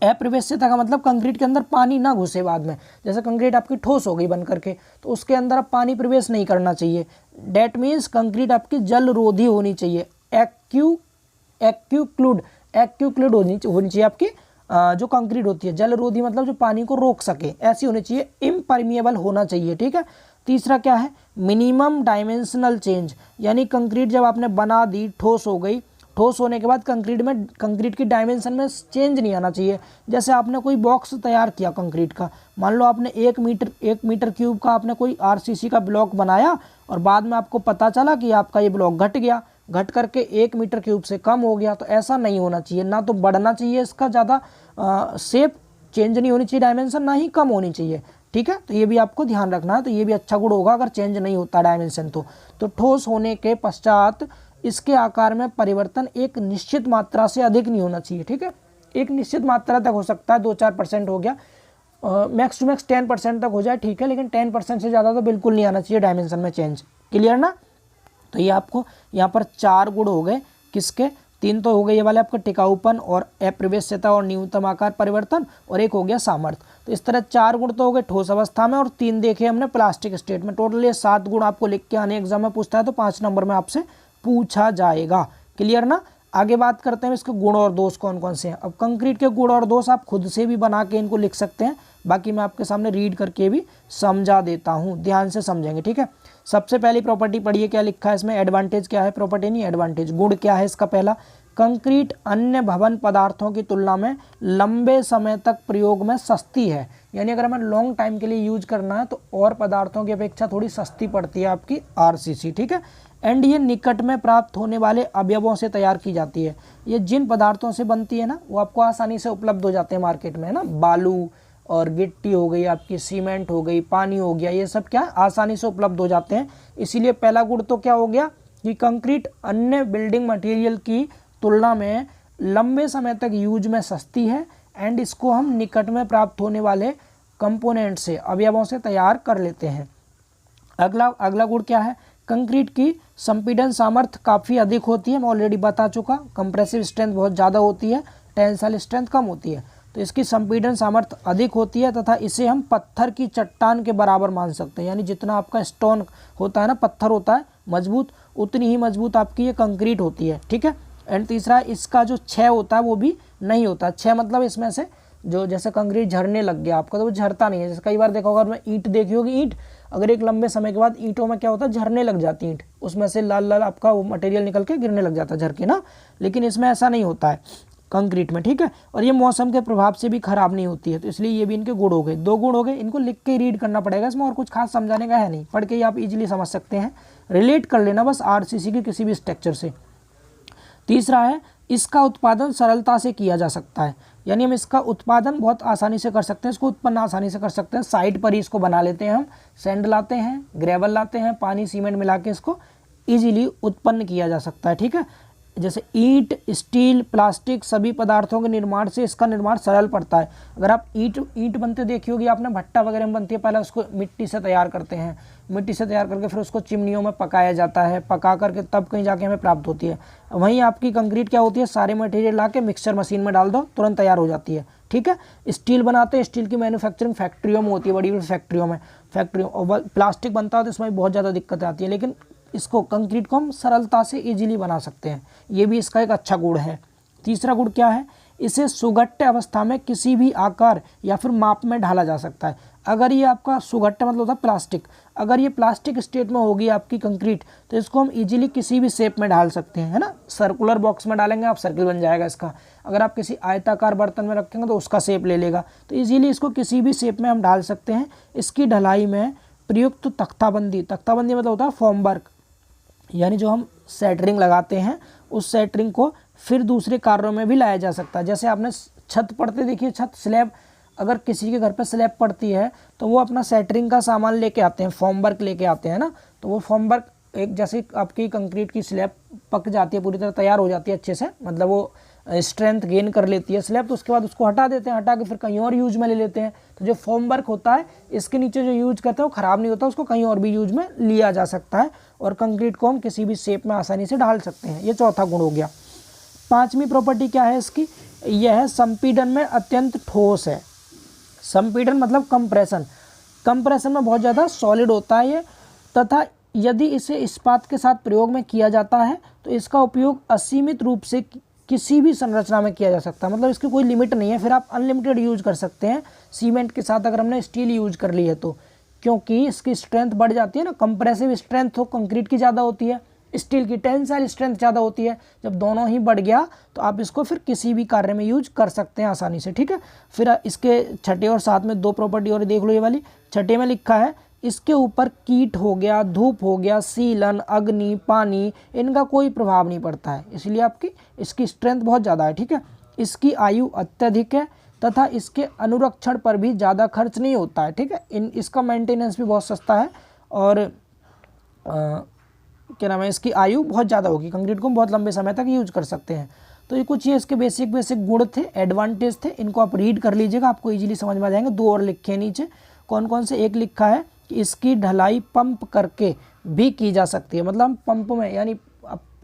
अप्रवेश्यता का मतलब कंक्रीट के अंदर पानी ना घुसे बाद में। जैसे कंक्रीट आपकी ठोस हो गई बन करके, तो उसके अंदर अब पानी प्रवेश नहीं करना चाहिए। डेट मीन्स कंक्रीट आपकी जल रोधी होनी चाहिए, एक्यूक्लूड होनी चाहिए आपकी, जो कंक्रीट होती है जलरोधी, मतलब जो पानी को रोक सके, ऐसी होनी चाहिए, इम्परमिएबल होना चाहिए, ठीक है। तीसरा क्या है, मिनिमम डायमेंशनल चेंज, यानी कंक्रीट जब आपने बना दी, ठोस हो गई, ठोस होने के बाद कंक्रीट की डायमेंशन में चेंज नहीं आना चाहिए। जैसे आपने कोई बॉक्स तैयार किया कंक्रीट का, मान लो आपने 1 मीटर क्यूब का आपने कोई आरसीसी का ब्लॉक बनाया और बाद में आपको पता चला कि आपका ये ब्लॉक घट गया, घट करके 1 मीटर क्यूब से कम हो गया, तो ऐसा नहीं होना चाहिए। ना तो बढ़ना चाहिए इसका ज़्यादा, शेप चेंज नहीं होनी चाहिए, डायमेंशन ना ही कम होनी चाहिए, ठीक है। तो ये भी आपको ध्यान रखना है। तो ये भी अच्छा गुण होगा अगर चेंज नहीं होता डायमेंशन तो ठोस होने के पश्चात इसके आकार में परिवर्तन एक निश्चित मात्रा से अधिक नहीं होना चाहिए, ठीक है। एक निश्चित मात्रा तक हो सकता है, 2-4% हो गया, मैक्स टू मैक्स 10% तक हो जाए, ठीक है, लेकिन 10% से ज़्यादा तो बिल्कुल नहीं आना चाहिए डायमेंशन में चेंज। क्लियर ना। तो ये आपको यहाँ पर 4 गुण हो गए, किसके, 3 तो हो गए ये वाले आपका टिकाऊपन और अप्रवेश्यता और न्यूनतम आकार परिवर्तन, और एक हो गया सामर्थ्य। तो इस तरह 4 गुण तो हो गए ठोस अवस्था में और 3 देखे हमने प्लास्टिक स्टेट में। टोटल ये 7 गुण आपको लिख के आने एग्जाम में पूछता है, तो 5 नंबर में आपसे पूछा जाएगा। क्लियर ना। आगे बात करते हैं इसके गुण और दोष कौन कौन से हैं। अब कंक्रीट के गुण और दोष आप खुद से भी बना के इनको लिख सकते हैं, बाकी मैं आपके सामने रीड करके भी समझा देता हूँ, ध्यान से समझेंगे, ठीक है। सबसे पहली प्रॉपर्टी पढ़िए, क्या लिखा है इसमें, एडवांटेज क्या है, प्रॉपर्टी नहीं एडवांटेज। गुण क्या है इसका पहला, कंक्रीट अन्य भवन पदार्थों की तुलना में लंबे समय तक प्रयोग में सस्ती है, यानी अगर हमें लॉन्ग टाइम के लिए यूज करना है तो और पदार्थों की अपेक्षा थोड़ी सस्ती पड़ती है आपकी आरसीसी, ठीक है। एंड ये निकट में प्राप्त होने वाले अवयवों से तैयार की जाती है। ये जिन पदार्थों से बनती है ना वो आपको आसानी से उपलब्ध हो जाते हैं मार्केट में, है ना, बालू और गिट्टी हो गई आपकी, सीमेंट हो गई, पानी हो गया, ये सब क्या आसानी से उपलब्ध हो जाते हैं। इसीलिए पहला गुण तो क्या हो गया कि कंक्रीट अन्य बिल्डिंग मटेरियल की तुलना में लंबे समय तक यूज में सस्ती है, एंड इसको हम निकट में प्राप्त होने वाले कंपोनेंट से, अवयवों से तैयार कर लेते हैं। अगला गुण क्या है, कंक्रीट की संपीड़न सामर्थ्य काफ़ी अधिक होती है, मैं ऑलरेडी बता चुका। कंप्रेसिव स्ट्रेंथ बहुत ज़्यादा होती है, टेंसाइल स्ट्रेंथ कम होती है, तो इसकी संपीड़न सामर्थ्य अधिक होती है तथा इसे हम पत्थर की चट्टान के बराबर मान सकते हैं। यानी जितना आपका स्टोन होता है ना, पत्थर होता है मजबूत, उतनी ही मजबूत आपकी ये कंक्रीट होती है, ठीक है। एंड तीसरा, इसका जो क्षय होता है वो भी नहीं होता। क्षय मतलब इसमें से जो जैसे कंक्रीट झरने लग गया आपका तो वो झरता नहीं है। जैसे कई बार देखा होगा, मैं ईंट देखी होगी, ईंट अगर एक लंबे समय के बाद ईंटों में क्या होता है, झरने लग जाती है ईंट, उसमें से लाल लाल आपका वो मटेरियल निकल के गिरने लग जाता है झरके ना, लेकिन इसमें ऐसा नहीं होता है कंक्रीट में, ठीक है। और ये मौसम के प्रभाव से भी खराब नहीं होती है, तो इसलिए ये भी इनके गुण हो गए। 2 गुण हो गए, इनको लिख के रीड करना पड़ेगा, इसमें और कुछ खास समझाने का है नहीं, पढ़ के ही आप इजीली समझ सकते हैं, रिलेट कर लेना बस आरसीसी के किसी भी स्ट्रक्चर से। तीसरा है, इसका उत्पादन सरलता से किया जा सकता है, यानी हम इसका उत्पादन बहुत आसानी से कर सकते हैं, इसको उत्पन्न आसानी से कर सकते हैं। साइट पर ही इसको बना लेते हैं हम, सैंड लाते हैं, ग्रेवल लाते हैं, पानी सीमेंट मिला के इसको इजीली उत्पन्न किया जा सकता है, ठीक है। जैसे ईंट, स्टील, प्लास्टिक सभी पदार्थों के निर्माण से इसका निर्माण सरल पड़ता है। अगर आप ईंट बनते देखी होगी आपने, भट्टा वगैरह में बनती है, पहले उसको मिट्टी से तैयार करते हैं, मिट्टी से तैयार करके फिर उसको चिमनियों में पकाया जाता है, पका करके तब कहीं जाके हमें प्राप्त होती है। वहीं आपकी कंक्रीट क्या होती है, सारे मटेरियल ला के मिक्सचर मशीन में डाल दो, तुरंत तैयार हो जाती है, ठीक है। स्टील बनाते हैं, स्टील की मैन्युफैक्चरिंग फैक्ट्रियों में होती है, बड़ी बड़ी फैक्ट्रियों में। और प्लास्टिक बनता है तो इसमें बहुत ज़्यादा दिक्कत आती है, लेकिन इसको कंक्रीट को हम सरलता से इजीली बना सकते हैं, ये भी इसका एक अच्छा गुण है। तीसरा गुण क्या है, इसे सुगट्टे अवस्था में किसी भी आकार या फिर माप में ढाला जा सकता है। अगर ये आपका सुगट्टे मतलब होता है प्लास्टिक, अगर ये प्लास्टिक स्टेट में होगी आपकी कंक्रीट तो इसको हम इजीली किसी भी शेप में ढाल सकते हैं, है ना। सर्कुलर बॉक्स में डालेंगे आप, सर्कल बन जाएगा इसका। अगर आप किसी आयताकार बर्तन में रखेंगे तो उसका शेप ले लेगा, तो इजीली इसको किसी भी शेप में हम डाल सकते हैं। इसकी ढलाई में प्रयुक्त तख्ताबंदी मतलब होता है फॉर्मवर्क, यानी जो हम सेटरिंग लगाते हैं उस सेटरिंग को फिर दूसरे कार्यों में भी लाया जा सकता है। जैसे आपने छत पड़ते देखिए, छत स्लैब, अगर किसी के घर पे स्लैब पड़ती है तो वो अपना सेटरिंग का सामान लेके आते हैं, फॉर्मवर्क लेके आते हैं ना, तो वो फॉर्मवर्क एक जैसे आपकी कंक्रीट की स्लैब पक जाती है, पूरी तरह तैयार हो जाती है अच्छे से, मतलब वो स्ट्रेंथ गेन कर लेती है स्लैब, तो उसके बाद उसको हटा देते हैं, हटा के फिर कहीं और यूज में ले लेते हैं। तो जो फॉर्मवर्क होता है इसके नीचे जो यूज करते हैं वो ख़राब नहीं होता, उसको कहीं और भी यूज में लिया जा सकता है, और कंक्रीट को हम किसी भी शेप में आसानी से ढाल सकते हैं। ये चौथा गुण हो गया। 5वीं प्रॉपर्टी क्या है इसकी, यह है संपीड़न में अत्यंत ठोस है। संपीड़न मतलब कंप्रेशन, कंप्रेशन में बहुत ज़्यादा सॉलिड होता है ये, तथा यदि इसे इस्पात के साथ प्रयोग में किया जाता है तो इसका उपयोग असीमित रूप से किसी भी संरचना में किया जा सकता है, मतलब इसकी कोई लिमिट नहीं है, फिर आप अनलिमिटेड यूज कर सकते हैं सीमेंट के साथ अगर हमने स्टील यूज कर ली है तो, क्योंकि इसकी स्ट्रेंथ बढ़ जाती है ना, कंप्रेसिव स्ट्रेंथ तो कंक्रीट की ज़्यादा होती है, स्टील की टेंसाइल स्ट्रेंथ ज़्यादा होती है। जब दोनों ही बढ़ गया तो आप इसको फिर किसी भी कार्य में यूज कर सकते हैं आसानी से, ठीक है। फिर इसके छठे और साथ में 2 प्रॉपर्टी और देख लो, ये वाली छठे में लिखा है इसके ऊपर कीट हो गया, धूप हो गया, सीलन, अग्नि, पानी, इनका कोई प्रभाव नहीं पड़ता है, इसलिए आपकी इसकी स्ट्रेंथ बहुत ज़्यादा है, ठीक है। इसकी आयु अत्यधिक है तथा इसके अनुरक्षण पर भी ज़्यादा खर्च नहीं होता है, ठीक है। इसका मेंटेनेंस भी बहुत सस्ता है और क्या नाम है, इसकी आयु बहुत ज़्यादा होगी, कंक्रीट को हम बहुत लंबे समय तक यूज कर सकते हैं। तो ये कुछ ये इसके बेसिक गुण थे, एडवांटेज थे, इनको आप रीड कर लीजिएगा, आपको इजीली समझ में आ जाएंगे। 2 और लिखे नीचे, कौन कौन से, एक लिखा है कि इसकी ढलाई पंप करके भी की जा सकती है, मतलब हम पंप में, यानी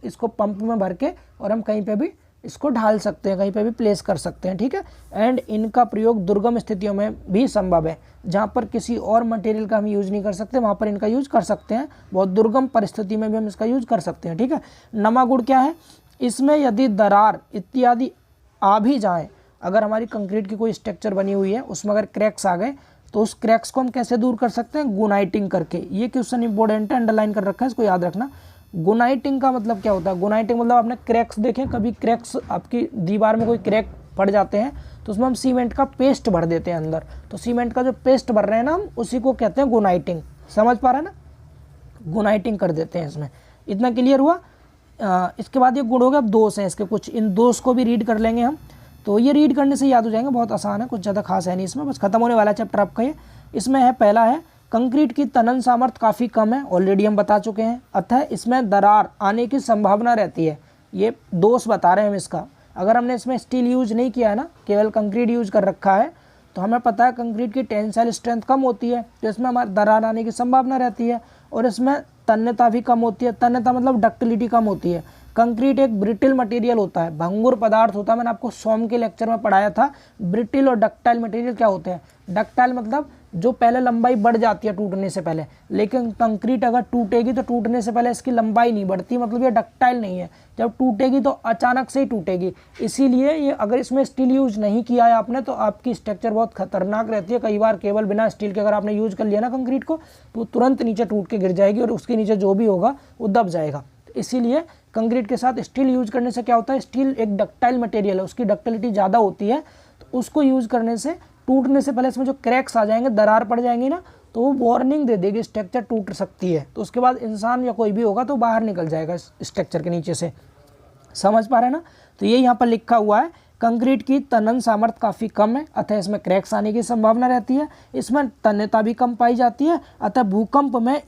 इसको पंप में भर के और हम कहीं पे भी इसको ढाल सकते हैं, कहीं पे भी प्लेस कर सकते हैं, ठीक है। एंड इनका प्रयोग दुर्गम स्थितियों में भी संभव है, जहाँ पर किसी और मटेरियल का हम यूज़ नहीं कर सकते वहाँ पर इनका यूज़ कर सकते हैं, बहुत दुर्गम परिस्थिति में भी हम इसका यूज़ कर सकते हैं, ठीक है। नवा गुण क्या है, इसमें यदि दरार इत्यादि आ भी जाए, अगर हमारी कंक्रीट की कोई स्ट्रक्चर बनी हुई है उसमें अगर क्रैक्स आ गए तो उस क्रैक्स को हम कैसे दूर कर सकते हैं, गुनाइटिंग करके। ये क्वेश्चन इंपॉर्टेंट है, अंडरलाइन कर रखा है, इसको याद रखना। गुनाइटिंग का मतलब क्या होता है, गुनाइटिंग मतलब आपने क्रैक्स देखे, कभी क्रैक्स आपकी दीवार में कोई क्रैक पड़ जाते हैं तो उसमें हम सीमेंट का पेस्ट भर देते हैं अंदर, तो सीमेंट का जो पेस्ट भर रहे हैं ना हम, उसी को कहते हैं गुनाइटिंग। समझ पा रहे हैं ना, गुनाइटिंग कर देते हैं इसमें। इतना क्लियर हुआ। इसके बाद ये गुण हो गया, अब दोष हैं इसके कुछ, इन दोष को भी रीड कर लेंगे हम, तो ये रीड करने से याद हो जाएंगे, बहुत आसान है, कुछ ज़्यादा खास है नहीं इसमें, बस खत्म होने वाला चैप्टर आपका ये। इसमें है, पहला है कंक्रीट की तनन सामर्थ्य काफ़ी कम है, ऑलरेडी हम बता चुके हैं, अतः इसमें दरार आने की संभावना रहती है। ये दोष बता रहे हैं हम इसका। अगर हमने इसमें स्टील यूज नहीं किया है ना, केवल कंक्रीट यूज कर रखा है, तो हमें पता है कंक्रीट की टेंसाइल स्ट्रेंथ कम होती है, तो इसमें हमारे दरार आने की संभावना रहती है, और इसमें तन्यता भी कम होती है। तन्यता मतलब डक्टिलिटी कम होती है। कंक्रीट एक ब्रिटिल मटेरियल होता है, भंगुर पदार्थ होता है, मैंने आपको सोम के लेक्चर में पढ़ाया था। ब्रिटिल और डक्टाइल मटेरियल क्या होते हैं, डक्टाइल मतलब जो पहले लंबाई बढ़ जाती है टूटने से पहले, लेकिन कंक्रीट अगर टूटेगी तो टूटने से पहले इसकी लंबाई नहीं बढ़ती, मतलब ये डक्टाइल नहीं है, जब टूटेगी तो अचानक से ही टूटेगी। इसीलिए ये अगर इसमें स्टील यूज नहीं किया है आपने तो आपकी स्ट्रक्चर बहुत खतरनाक रहती है। कई बार केवल बिना स्टील के अगर आपने यूज कर लिया ना कंक्रीट को, तो तुरंत नीचे टूट के गिर जाएगी और उसके नीचे जो भी होगा वो दब जाएगा। इसीलिए कंक्रीट के साथ स्टील यूज करने से क्या होता है, स्टील एक डक्टाइल मटेरियल है, उसकी डक्टिलिटी ज़्यादा होती है, तो उसको यूज करने से टूटने से पहले इसमें जो क्रैक्स आ जाएंगे, दरार पड़ जाएंगी ना, तो वो वार्निंग दे देगी स्ट्रक्चर टूट सकती है, तो उसके बाद इंसान या कोई भी होगा तो बाहर निकल जाएगा स्ट्रक्चर के नीचे से। समझ पा रहे हैं ना। तो ये यहाँ पर लिखा हुआ है, कंक्रीट की तनन सामर्थ्य काफ़ी कम है, अतः इसमें क्रैक्स आने की संभावना रहती है। इसमें तन्यता भी कम पाई जाती है, अतः भूकंप में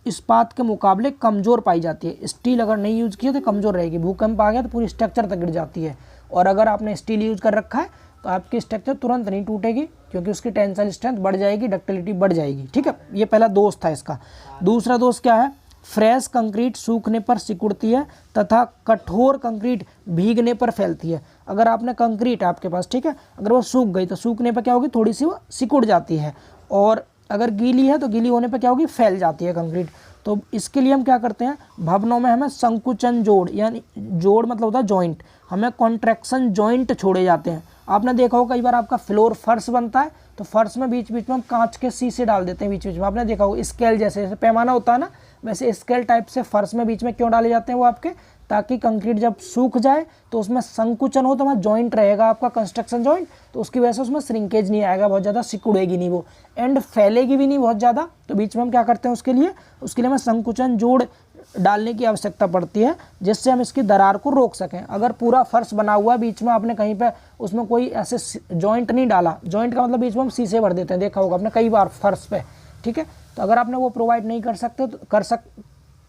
इस्पात के मुकाबले कमज़ोर पाई जाती है। स्टील अगर नहीं यूज़ किया तो कमज़ोर रहेगी, भूकंप आ गया तो पूरी स्ट्रक्चर तक गिर जाती है। और अगर आपने स्टील यूज़ कर रखा है तो आपकी स्ट्रक्चर तुरंत नहीं टूटेगी, क्योंकि उसकी टेंसाइल स्ट्रेंथ बढ़ जाएगी, डक्टिलिटी बढ़ जाएगी, ठीक है। ये पहला दोष था इसका। दूसरा दोष क्या है, फ्रेश कंक्रीट सूखने पर सिकुड़ती है तथा कठोर कंक्रीट भीगने पर फैलती है। अगर आपने कंक्रीट आपके पास, ठीक है, अगर वो सूख गई तो सूखने पर क्या होगी, थोड़ी सी वो सिकुड़ जाती है, और अगर गीली है तो गीली होने पर क्या होगी, फैल जाती है कंक्रीट। तो इसके लिए हम क्या करते हैं, भवनों में हमें संकुचन जोड़, यानी जोड़ मतलब होता है जॉइंट, हमें कॉन्ट्रैक्शन जॉइंट छोड़े जाते हैं। आपने देखा हो कई बार आपका फ्लोर फर्श बनता है तो फर्श में बीच बीच में हम कांच के शीशे डाल देते हैं बीच बीच में, आपने देखा हो स्केल जैसे पैमाना होता है ना, वैसे स्केल टाइप से फर्श में बीच में क्यों डाले जाते हैं वो आपके, ताकि कंक्रीट जब सूख जाए तो उसमें संकुचन हो तो वहाँ जॉइंट रहेगा आपका कंस्ट्रक्शन जॉइंट, तो उसकी वजह से उसमें श्रिंकेज नहीं आएगा, बहुत ज़्यादा सिकुड़ेगी नहीं वो, एंड फैलेगी भी नहीं बहुत ज़्यादा। तो बीच में हम क्या करते हैं उसके लिए हमें संकुचन जोड़ डालने की आवश्यकता पड़ती है, जिससे हम इसकी दरार को रोक सकें। अगर पूरा फर्श बना हुआ बीच में आपने कहीं पे उसमें कोई ऐसे जॉइंट नहीं डाला, जॉइंट का मतलब बीच में हम शीशे भर देते हैं, देखा होगा आपने कई बार फर्श पे, ठीक है। तो अगर आपने वो प्रोवाइड नहीं कर सकते तो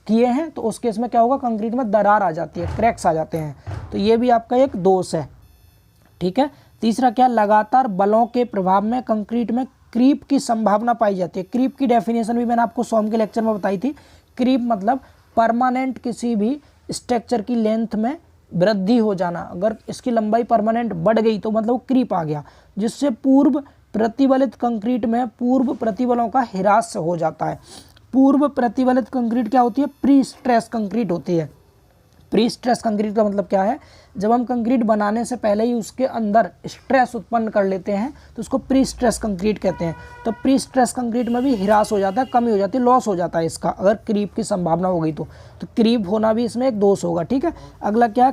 किए हैं तो उस केस में क्या होगा, कंक्रीट में दरार आ जाती है, क्रैक्स आ जाते हैं। तो ये भी आपका एक दोष है, ठीक है। तीसरा क्या, लगातार बलों के प्रभाव में कंक्रीट में क्रीप की संभावना पाई जाती है। क्रीप की डेफिनेशन भी मैंने आपको सोम के लेक्चर में बताई थी। क्रीप मतलब परमानेंट किसी भी स्ट्रक्चर की लेंथ में वृद्धि हो जाना, अगर इसकी लंबाई परमानेंट बढ़ गई तो मतलब क्रीप आ गया, जिससे पूर्व प्रतिबलित कंक्रीट में पूर्व प्रतिबलों का ह्रास हो जाता है। पूर्व प्रतिबलित कंक्रीट क्या होती है, प्री स्ट्रेस कंक्रीट होती है। प्री स्ट्रेस कंक्रीट का मतलब क्या है, जब हम कंक्रीट बनाने से पहले ही उसके अंदर स्ट्रेस उत्पन्न कर लेते हैं तो उसको प्री स्ट्रेस कंक्रीट कहते हैं। तो प्री स्ट्रेस कंक्रीट में भी हिरास हो जाता है, कमी हो जाती है, लॉस हो जाता है इसका, अगर क्रीप की संभावना हो गई तो क्रीप होना भी इसमें एक दोष होगा। ठीक है, अगला क्या है,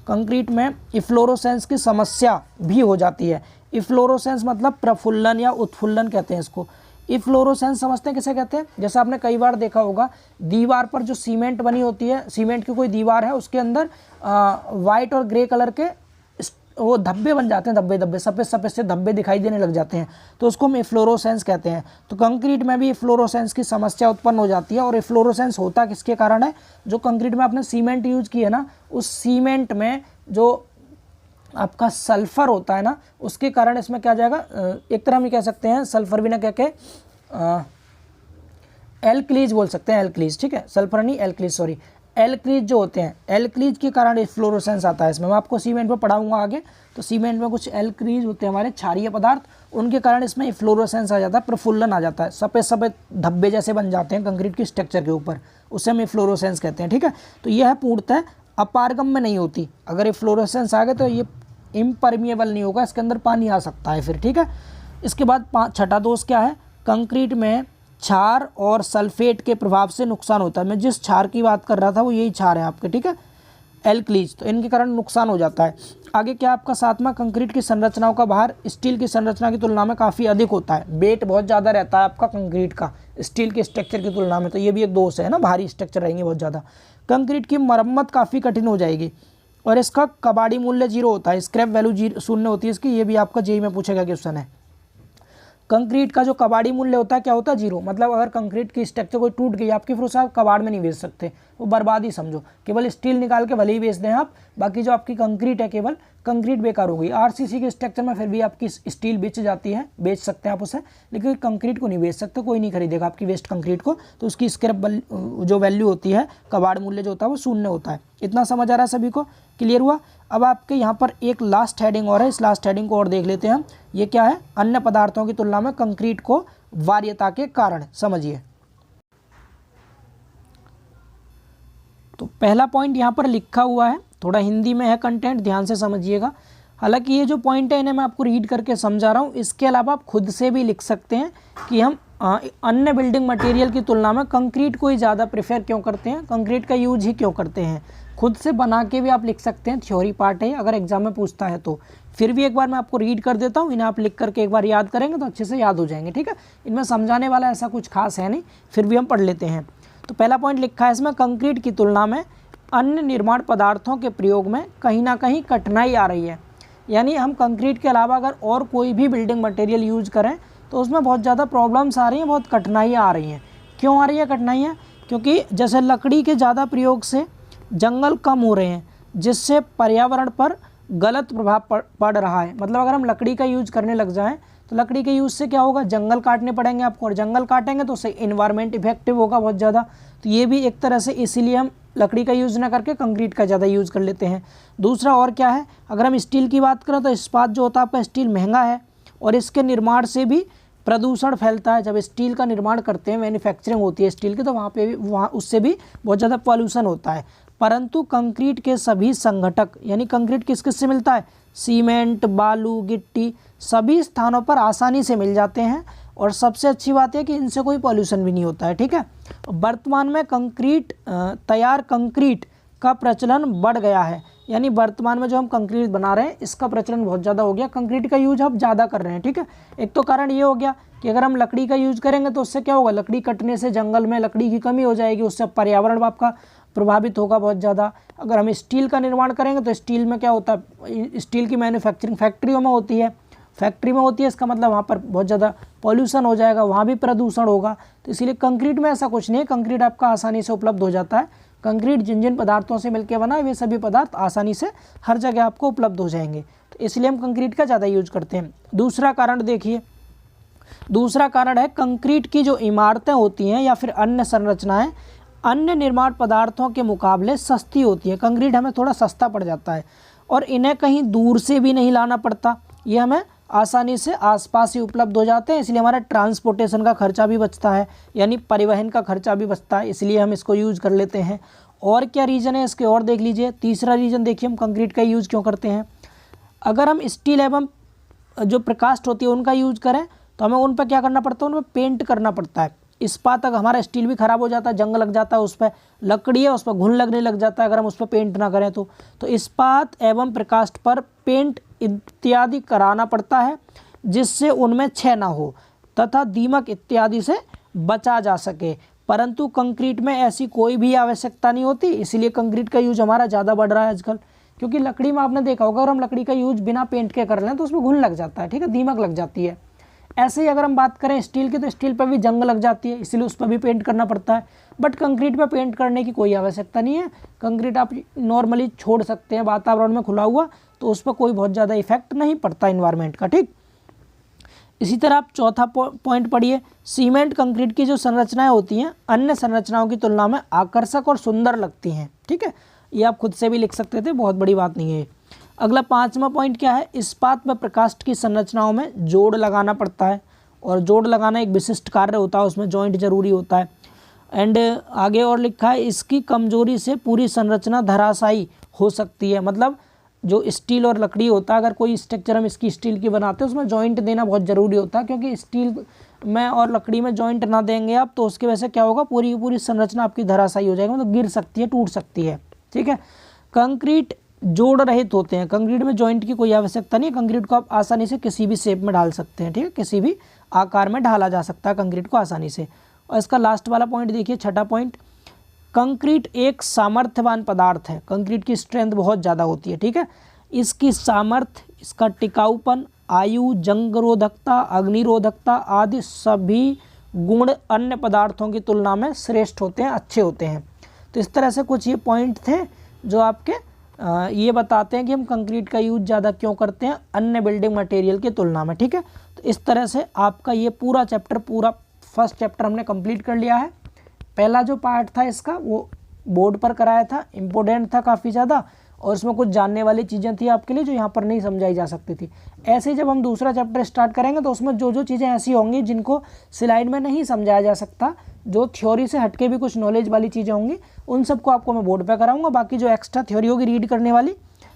कंक्रीट में इफ्लोरोसेंस की समस्या भी हो जाती है। इफ्लोरोसेंस मतलब प्रफुल्लन या उत्फुल्लन कहते हैं इसको। इफ्लोरोसेंस समझते हैं किसे कहते हैं, जैसे आपने कई बार देखा होगा दीवार पर जो सीमेंट बनी होती है, सीमेंट की कोई दीवार है, उसके अंदर वाइट और ग्रे कलर के वो धब्बे बन जाते हैं, धब्बे सफ़ेद सफ़ेद से धब्बे दिखाई देने लग जाते हैं, तो उसको हम इफ्लोरोसेंस कहते हैं। तो कंक्रीट में भी इफ्लोरोसेंस की समस्या उत्पन्न हो जाती है। और इफ्लोरोसेंस होता किसके कारण है, जो कंक्रीट में आपने सीमेंट यूज की है ना, उस सीमेंट में जो आपका सल्फर होता है ना, उसके कारण इसमें क्या जाएगा, एक तरह हम कह सकते हैं सल्फर भी ना कह के एल्कलीज बोल सकते हैं, एल्कलीज। ठीक है, सल्फर नहीं एल्कलीज, सॉरी एल्कलीज जो होते हैं, एल्कलीज के कारण इफ्लोरोसेंस आता है इसमें। मैं आपको सीमेंट में पढ़ाऊंगा आगे, तो सीमेंट में कुछ एल्कलीज होते हैं हमारे क्षारीय पदार्थ, उनके कारण इसमें इफ्लोरोसेंस आ जाता है, प्रफुल्लन आ जाता है, सफ़ेद सफ़ेद धब्बे जैसे बन जाते हैं कंक्रीट की स्ट्रक्चर के ऊपर, उसे हम इफ्लोरोसेंस कहते हैं। ठीक है, तो यह है पूर्णतः अपारगम में नहीं होती, अगर इफ्लोरोसेंस आ गए तो ये इम्परमिएबल नहीं होगा, इसके अंदर पानी आ सकता है फिर। ठीक है, इसके बाद छठा दोष क्या है, कंक्रीट में क्षार और सल्फेट के प्रभाव से नुकसान होता है। मैं जिस क्षार की बात कर रहा था वो यही क्षार है आपके, ठीक है, एल्कलीज, तो इनके कारण नुकसान हो जाता है। आगे क्या आपका सातवां, कंक्रीट की संरचनाओं का भार स्टील की संरचना की तुलना में काफ़ी अधिक होता है, वेट बहुत ज़्यादा रहता है आपका कंक्रीट का स्टील के स्ट्रक्चर की तुलना में, तो ये भी एक दोष है ना, भारी स्ट्रक्चर रहेंगे बहुत ज़्यादा। कंक्रीट की मरम्मत काफ़ी कठिन हो जाएगी और इसका कबाड़ी मूल्य 0 होता है, स्क्रैप वैल्यू 0 होती है इसकी, ये भी आपका जेईई में पूछेगा क्वेश्चन है। कंक्रीट का जो कबाड़ी मूल्य होता है क्या होता है, 0, मतलब अगर कंक्रीट की स्ट्रक्चर कोई टूट गई आपकी, फिर उसे आप कबाड़ में नहीं बेच सकते, वो बर्बाद ही समझो, केवल स्टील निकाल के भले ही बेच दें आप, बाकी जो आपकी कंक्रीट है केवल कंक्रीट बेकार हो गई। आरसीसी के स्ट्रक्चर में फिर भी आपकी स्टील बेच जाती है, बेच सकते हैं आप उसे, लेकिन कंक्रीट को नहीं बेच सकते, कोई नहीं खरीदेगा आपकी वेस्ट कंक्रीट को, तो उसकी स्क्रैप जो वैल्यू होती है, कबाड़ मूल्य जो होता है वो 0 होता है। इतना समझ आ रहा है सभी को, क्लियर हुआ। अब आपके यहाँ पर एक लास्ट हेडिंग और है, इस लास्ट हेडिंग को और देख लेते हैं हम, ये क्या है, अन्य पदार्थों की तुलना में कंक्रीट को वरीयता के कारण, समझिए। तो पहला पॉइंट यहाँ पर लिखा हुआ है, थोड़ा हिंदी में है कंटेंट, ध्यान से समझिएगा। हालांकि ये जो पॉइंट है इन्हें मैं आपको रीड करके समझा रहा हूँ, इसके अलावा आप खुद से भी लिख सकते हैं कि हम अन्य बिल्डिंग मटेरियल की तुलना में कंक्रीट को ही ज़्यादा प्रेफर क्यों करते हैं, कंक्रीट का यूज ही क्यों करते हैं। खुद से बना के भी आप लिख सकते हैं, थ्योरी पार्ट है, अगर एग्जाम में पूछता है तो। फिर भी एक बार मैं आपको रीड कर देता हूँ, इन्हें आप लिख करके एक बार याद करेंगे तो अच्छे से याद हो जाएंगे। ठीक है, इनमें समझाने वाला ऐसा कुछ खास है नहीं, फिर भी हम पढ़ लेते हैं। तो पहला पॉइंट लिखा है इसमें, कंक्रीट की तुलना में अन्य निर्माण पदार्थों के प्रयोग में कहीं ना कहीं कठिनाई आ रही है। यानी हम कंक्रीट के अलावा अगर और कोई भी बिल्डिंग मटेरियल यूज करें तो उसमें बहुत ज़्यादा प्रॉब्लम्स आ रही हैं, बहुत कठिनाइयाँ आ रही हैं। क्यों आ रही है कठिनाइयाँ, क्योंकि जैसे लकड़ी के ज़्यादा प्रयोग से जंगल कम हो रहे हैं, जिससे पर्यावरण पर गलत प्रभाव पड़ रहा है। मतलब अगर हम लकड़ी का यूज करने लग जाएं तो लकड़ी के यूज़ से क्या होगा, जंगल काटने पड़ेंगे आपको, और जंगल काटेंगे तो उससे इन्वायरमेंट इफेक्टिव होगा बहुत ज़्यादा। तो ये भी एक तरह से, इसीलिए हम लकड़ी का यूज़ ना करके कंक्रीट का ज़्यादा यूज़ कर लेते हैं। दूसरा और क्या है, अगर हम स्टील की बात करें तो इस्पात जो होता है आपका, स्टील महंगा है और इसके निर्माण से भी प्रदूषण फैलता है। जब स्टील का निर्माण करते हैं, मैन्युफैक्चरिंग होती है स्टील की, तो वहाँ पे भी उससे भी बहुत ज़्यादा पॉल्यूशन होता है। परंतु कंक्रीट के सभी संघटक, यानी कंक्रीट किस किस से मिलता है, सीमेंट, बालू, गिट्टी, सभी स्थानों पर आसानी से मिल जाते हैं। और सबसे अच्छी बात है कि इनसे कोई पॉल्यूशन भी नहीं होता है। ठीक है, वर्तमान में तैयार कंक्रीट का प्रचलन बढ़ गया है। यानी वर्तमान में जो हम कंक्रीट बना रहे हैं इसका प्रचलन बहुत ज़्यादा हो गया, कंक्रीट का यूज हम ज़्यादा कर रहे हैं। ठीक है, एक तो कारण ये हो गया कि अगर हम लकड़ी का यूज़ करेंगे तो उससे क्या होगा, लकड़ी कटने से जंगल में लकड़ी की कमी हो जाएगी, उससे पर्यावरण आपका प्रभावित होगा बहुत ज़्यादा। अगर हम स्टील का निर्माण करेंगे तो स्टील में क्या होता है, स्टील की मैन्युफैक्चरिंग फैक्ट्रियों में होती है, इसका मतलब वहाँ पर बहुत ज़्यादा पॉल्यूशन हो जाएगा, वहाँ भी प्रदूषण होगा। तो इसीलिए कंक्रीट में ऐसा कुछ नहीं है, कंक्रीट आपका आसानी से उपलब्ध हो जाता है। कंक्रीट जिन जिन पदार्थों से मिलकर बना है वे सभी पदार्थ आसानी से हर जगह आपको उपलब्ध हो जाएंगे, तो इसलिए हम कंक्रीट का ज़्यादा यूज करते हैं। दूसरा कारण देखिए, दूसरा कारण है कंक्रीट की जो इमारतें होती हैं या फिर अन्य संरचनाएं अन्य निर्माण पदार्थों के मुकाबले सस्ती होती है। कंक्रीट हमें थोड़ा सस्ता पड़ जाता है और इन्हें कहीं दूर से भी नहीं लाना पड़ता, ये हमें आसानी से आसपास ही उपलब्ध हो जाते हैं। इसलिए हमारा ट्रांसपोर्टेशन का खर्चा भी बचता है, यानी परिवहन का खर्चा भी बचता है, इसलिए हम इसको यूज़ कर लेते हैं। और क्या रीज़न है इसके, और देख लीजिए। तीसरा रीज़न देखिए हम कंक्रीट का यूज़ क्यों करते हैं। अगर हम स्टील एवं जो प्रकास्ट होती है उनका यूज़ करें तो हमें उन पर क्या करना पड़ता है, उन पर पेंट करना पड़ता है। इस्पात तक हमारा स्टील भी ख़राब हो जाता है, जंग लग जाता है उस पर, लकड़ी है उस पर घुन लगने लग जाता है अगर हम उस पर पेंट ना करें तो इस्पात एवं प्रकास्ट पर पेंट इत्यादि कराना पड़ता है जिससे उनमें क्षय ना हो तथा दीमक इत्यादि से बचा जा सके। परंतु कंक्रीट में ऐसी कोई भी आवश्यकता नहीं होती, इसीलिए कंक्रीट का यूज हमारा ज़्यादा बढ़ रहा है आजकल। क्योंकि लकड़ी में आपने देखा होगा अगर हम लकड़ी का यूज बिना पेंट के कर लें तो उसमें घुन लग जाता है, ठीक है, दीमक लग जाती है। ऐसे ही अगर हम बात करें स्टील की तो स्टील पर भी जंग लग जाती है, इसलिए उस पर भी पेंट करना पड़ता है। बट कंक्रीट पर पेंट करने की कोई आवश्यकता नहीं है। कंक्रीट आप नॉर्मली छोड़ सकते हैं वातावरण में खुला हुआ, तो उस पर कोई बहुत ज़्यादा इफेक्ट नहीं पड़ता इन्वायरमेंट का, ठीक। इसी तरह आप चौथा पॉइंट पढ़िए, सीमेंट कंक्रीट की जो संरचनाएं होती हैं अन्य संरचनाओं की तुलना में आकर्षक और सुंदर लगती हैं, ठीक है। ये आप खुद से भी लिख सकते थे, बहुत बड़ी बात नहीं है। अगला 5वां पॉइंट क्या है, इस्पात व प्रकास्ट की संरचनाओं में जोड़ लगाना पड़ता है, और जोड़ लगाना एक विशिष्ट कार्य होता है, उसमें जॉइंट जरूरी होता है। एंड आगे और लिखा है, इसकी कमजोरी से पूरी संरचना धराशायी हो सकती है। मतलब जो स्टील और लकड़ी होता है, अगर कोई स्ट्रक्चर हम इसकी स्टील की बनाते हैं उसमें जॉइंट देना बहुत ज़रूरी होता है, क्योंकि स्टील में और लकड़ी में जॉइंट ना देंगे आप तो उसकी वजह से क्या होगा, पूरी की पूरी संरचना आपकी धराशायी हो जाएगी, मतलब गिर सकती है, टूट सकती है, ठीक है। कंक्रीट जोड़ रहित होते हैं, कंक्रीट में जॉइंट की कोई आवश्यकता नहीं है। कंक्रीट को आप आसानी से किसी भी शेप में ढाल सकते हैं, ठीक है, किसी भी आकार में ढाला जा सकता है कंक्रीट को आसानी से। और इसका लास्ट वाला पॉइंट देखिए, छठा पॉइंट, कंक्रीट एक सामर्थ्यवान पदार्थ है, कंक्रीट की स्ट्रेंथ बहुत ज़्यादा होती है, ठीक है। इसकी सामर्थ्य, इसका टिकाऊपन, आयु, जंगरोधकता, अग्निरोधकता आदि सभी गुण अन्य पदार्थों की तुलना में श्रेष्ठ होते हैं, अच्छे होते हैं। तो इस तरह से कुछ ये पॉइंट थे जो आपके ये बताते हैं कि हम कंक्रीट का यूज ज़्यादा क्यों करते हैं अन्य बिल्डिंग मटेरियल की तुलना में, ठीक है। तो इस तरह से आपका ये पूरा चैप्टर, पूरा फर्स्ट चैप्टर हमने कंप्लीट कर लिया है। पहला जो पार्ट था इसका वो बोर्ड पर कराया था, इम्पोर्टेंट था काफ़ी ज़्यादा, और इसमें कुछ जानने वाली चीज़ें थी आपके लिए जो यहाँ पर नहीं समझाई जा सकती थी। ऐसे जब हम दूसरा चैप्टर स्टार्ट करेंगे तो उसमें जो जो चीज़ें ऐसी होंगी जिनको स्लाइड में नहीं समझाया जा सकता, जो थ्योरी से हटके भी कुछ नॉलेज वाली चीज़ें होंगी, उन सबको आपको मैं बोर्ड पे कराऊंगा। बाकी जो एक्स्ट्रा थ्योरी होगी रीड करने वाली,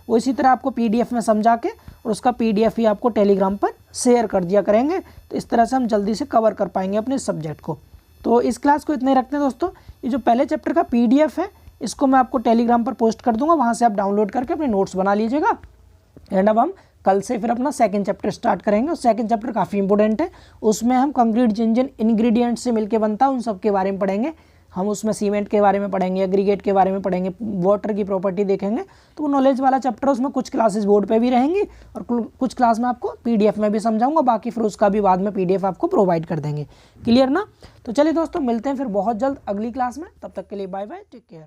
वो इसी तरह आपको पीडीएफ में समझा के और उसका पीडीएफ ही आपको टेलीग्राम पर शेयर कर दिया करेंगे। तो इस तरह से हम जल्दी से कवर कर पाएंगे अपने सब्जेक्ट को। तो इस क्लास को इतने रखते हैं दोस्तों। ये जो पहले चैप्टर का पीडीएफ है इसको मैं आपको टेलीग्राम पर पोस्ट कर दूंगा, वहाँ से आप डाउनलोड करके अपने नोट्स बना लीजिएगा। एंड अब हम कल से फिर अपना सेकंड चैप्टर स्टार्ट करेंगे। और सेकंड चैप्टर काफ़ी इंपॉर्टेंट है, उसमें हम कंक्रीट जिन जिन इंग्रेडिएंट से मिलकर बनता है उन सब के बारे में पढ़ेंगे। हम उसमें सीमेंट के बारे में पढ़ेंगे, एग्रीगेट के बारे में पढ़ेंगे, वाटर की प्रॉपर्टी देखेंगे। तो वो नॉलेज वाला चैप्टर, उसमें कुछ क्लासेस बोर्ड पे भी रहेंगी और कुछ क्लास में आपको पीडीएफ में भी समझाऊंगा। बाकी फिर उसका भी बाद में पीडीएफ आपको प्रोवाइड कर देंगे। क्लियर ना? तो चलिए दोस्तों, मिलते हैं फिर बहुत जल्द अगली क्लास में। तब तक के लिए बाय बाय, टेक केयर।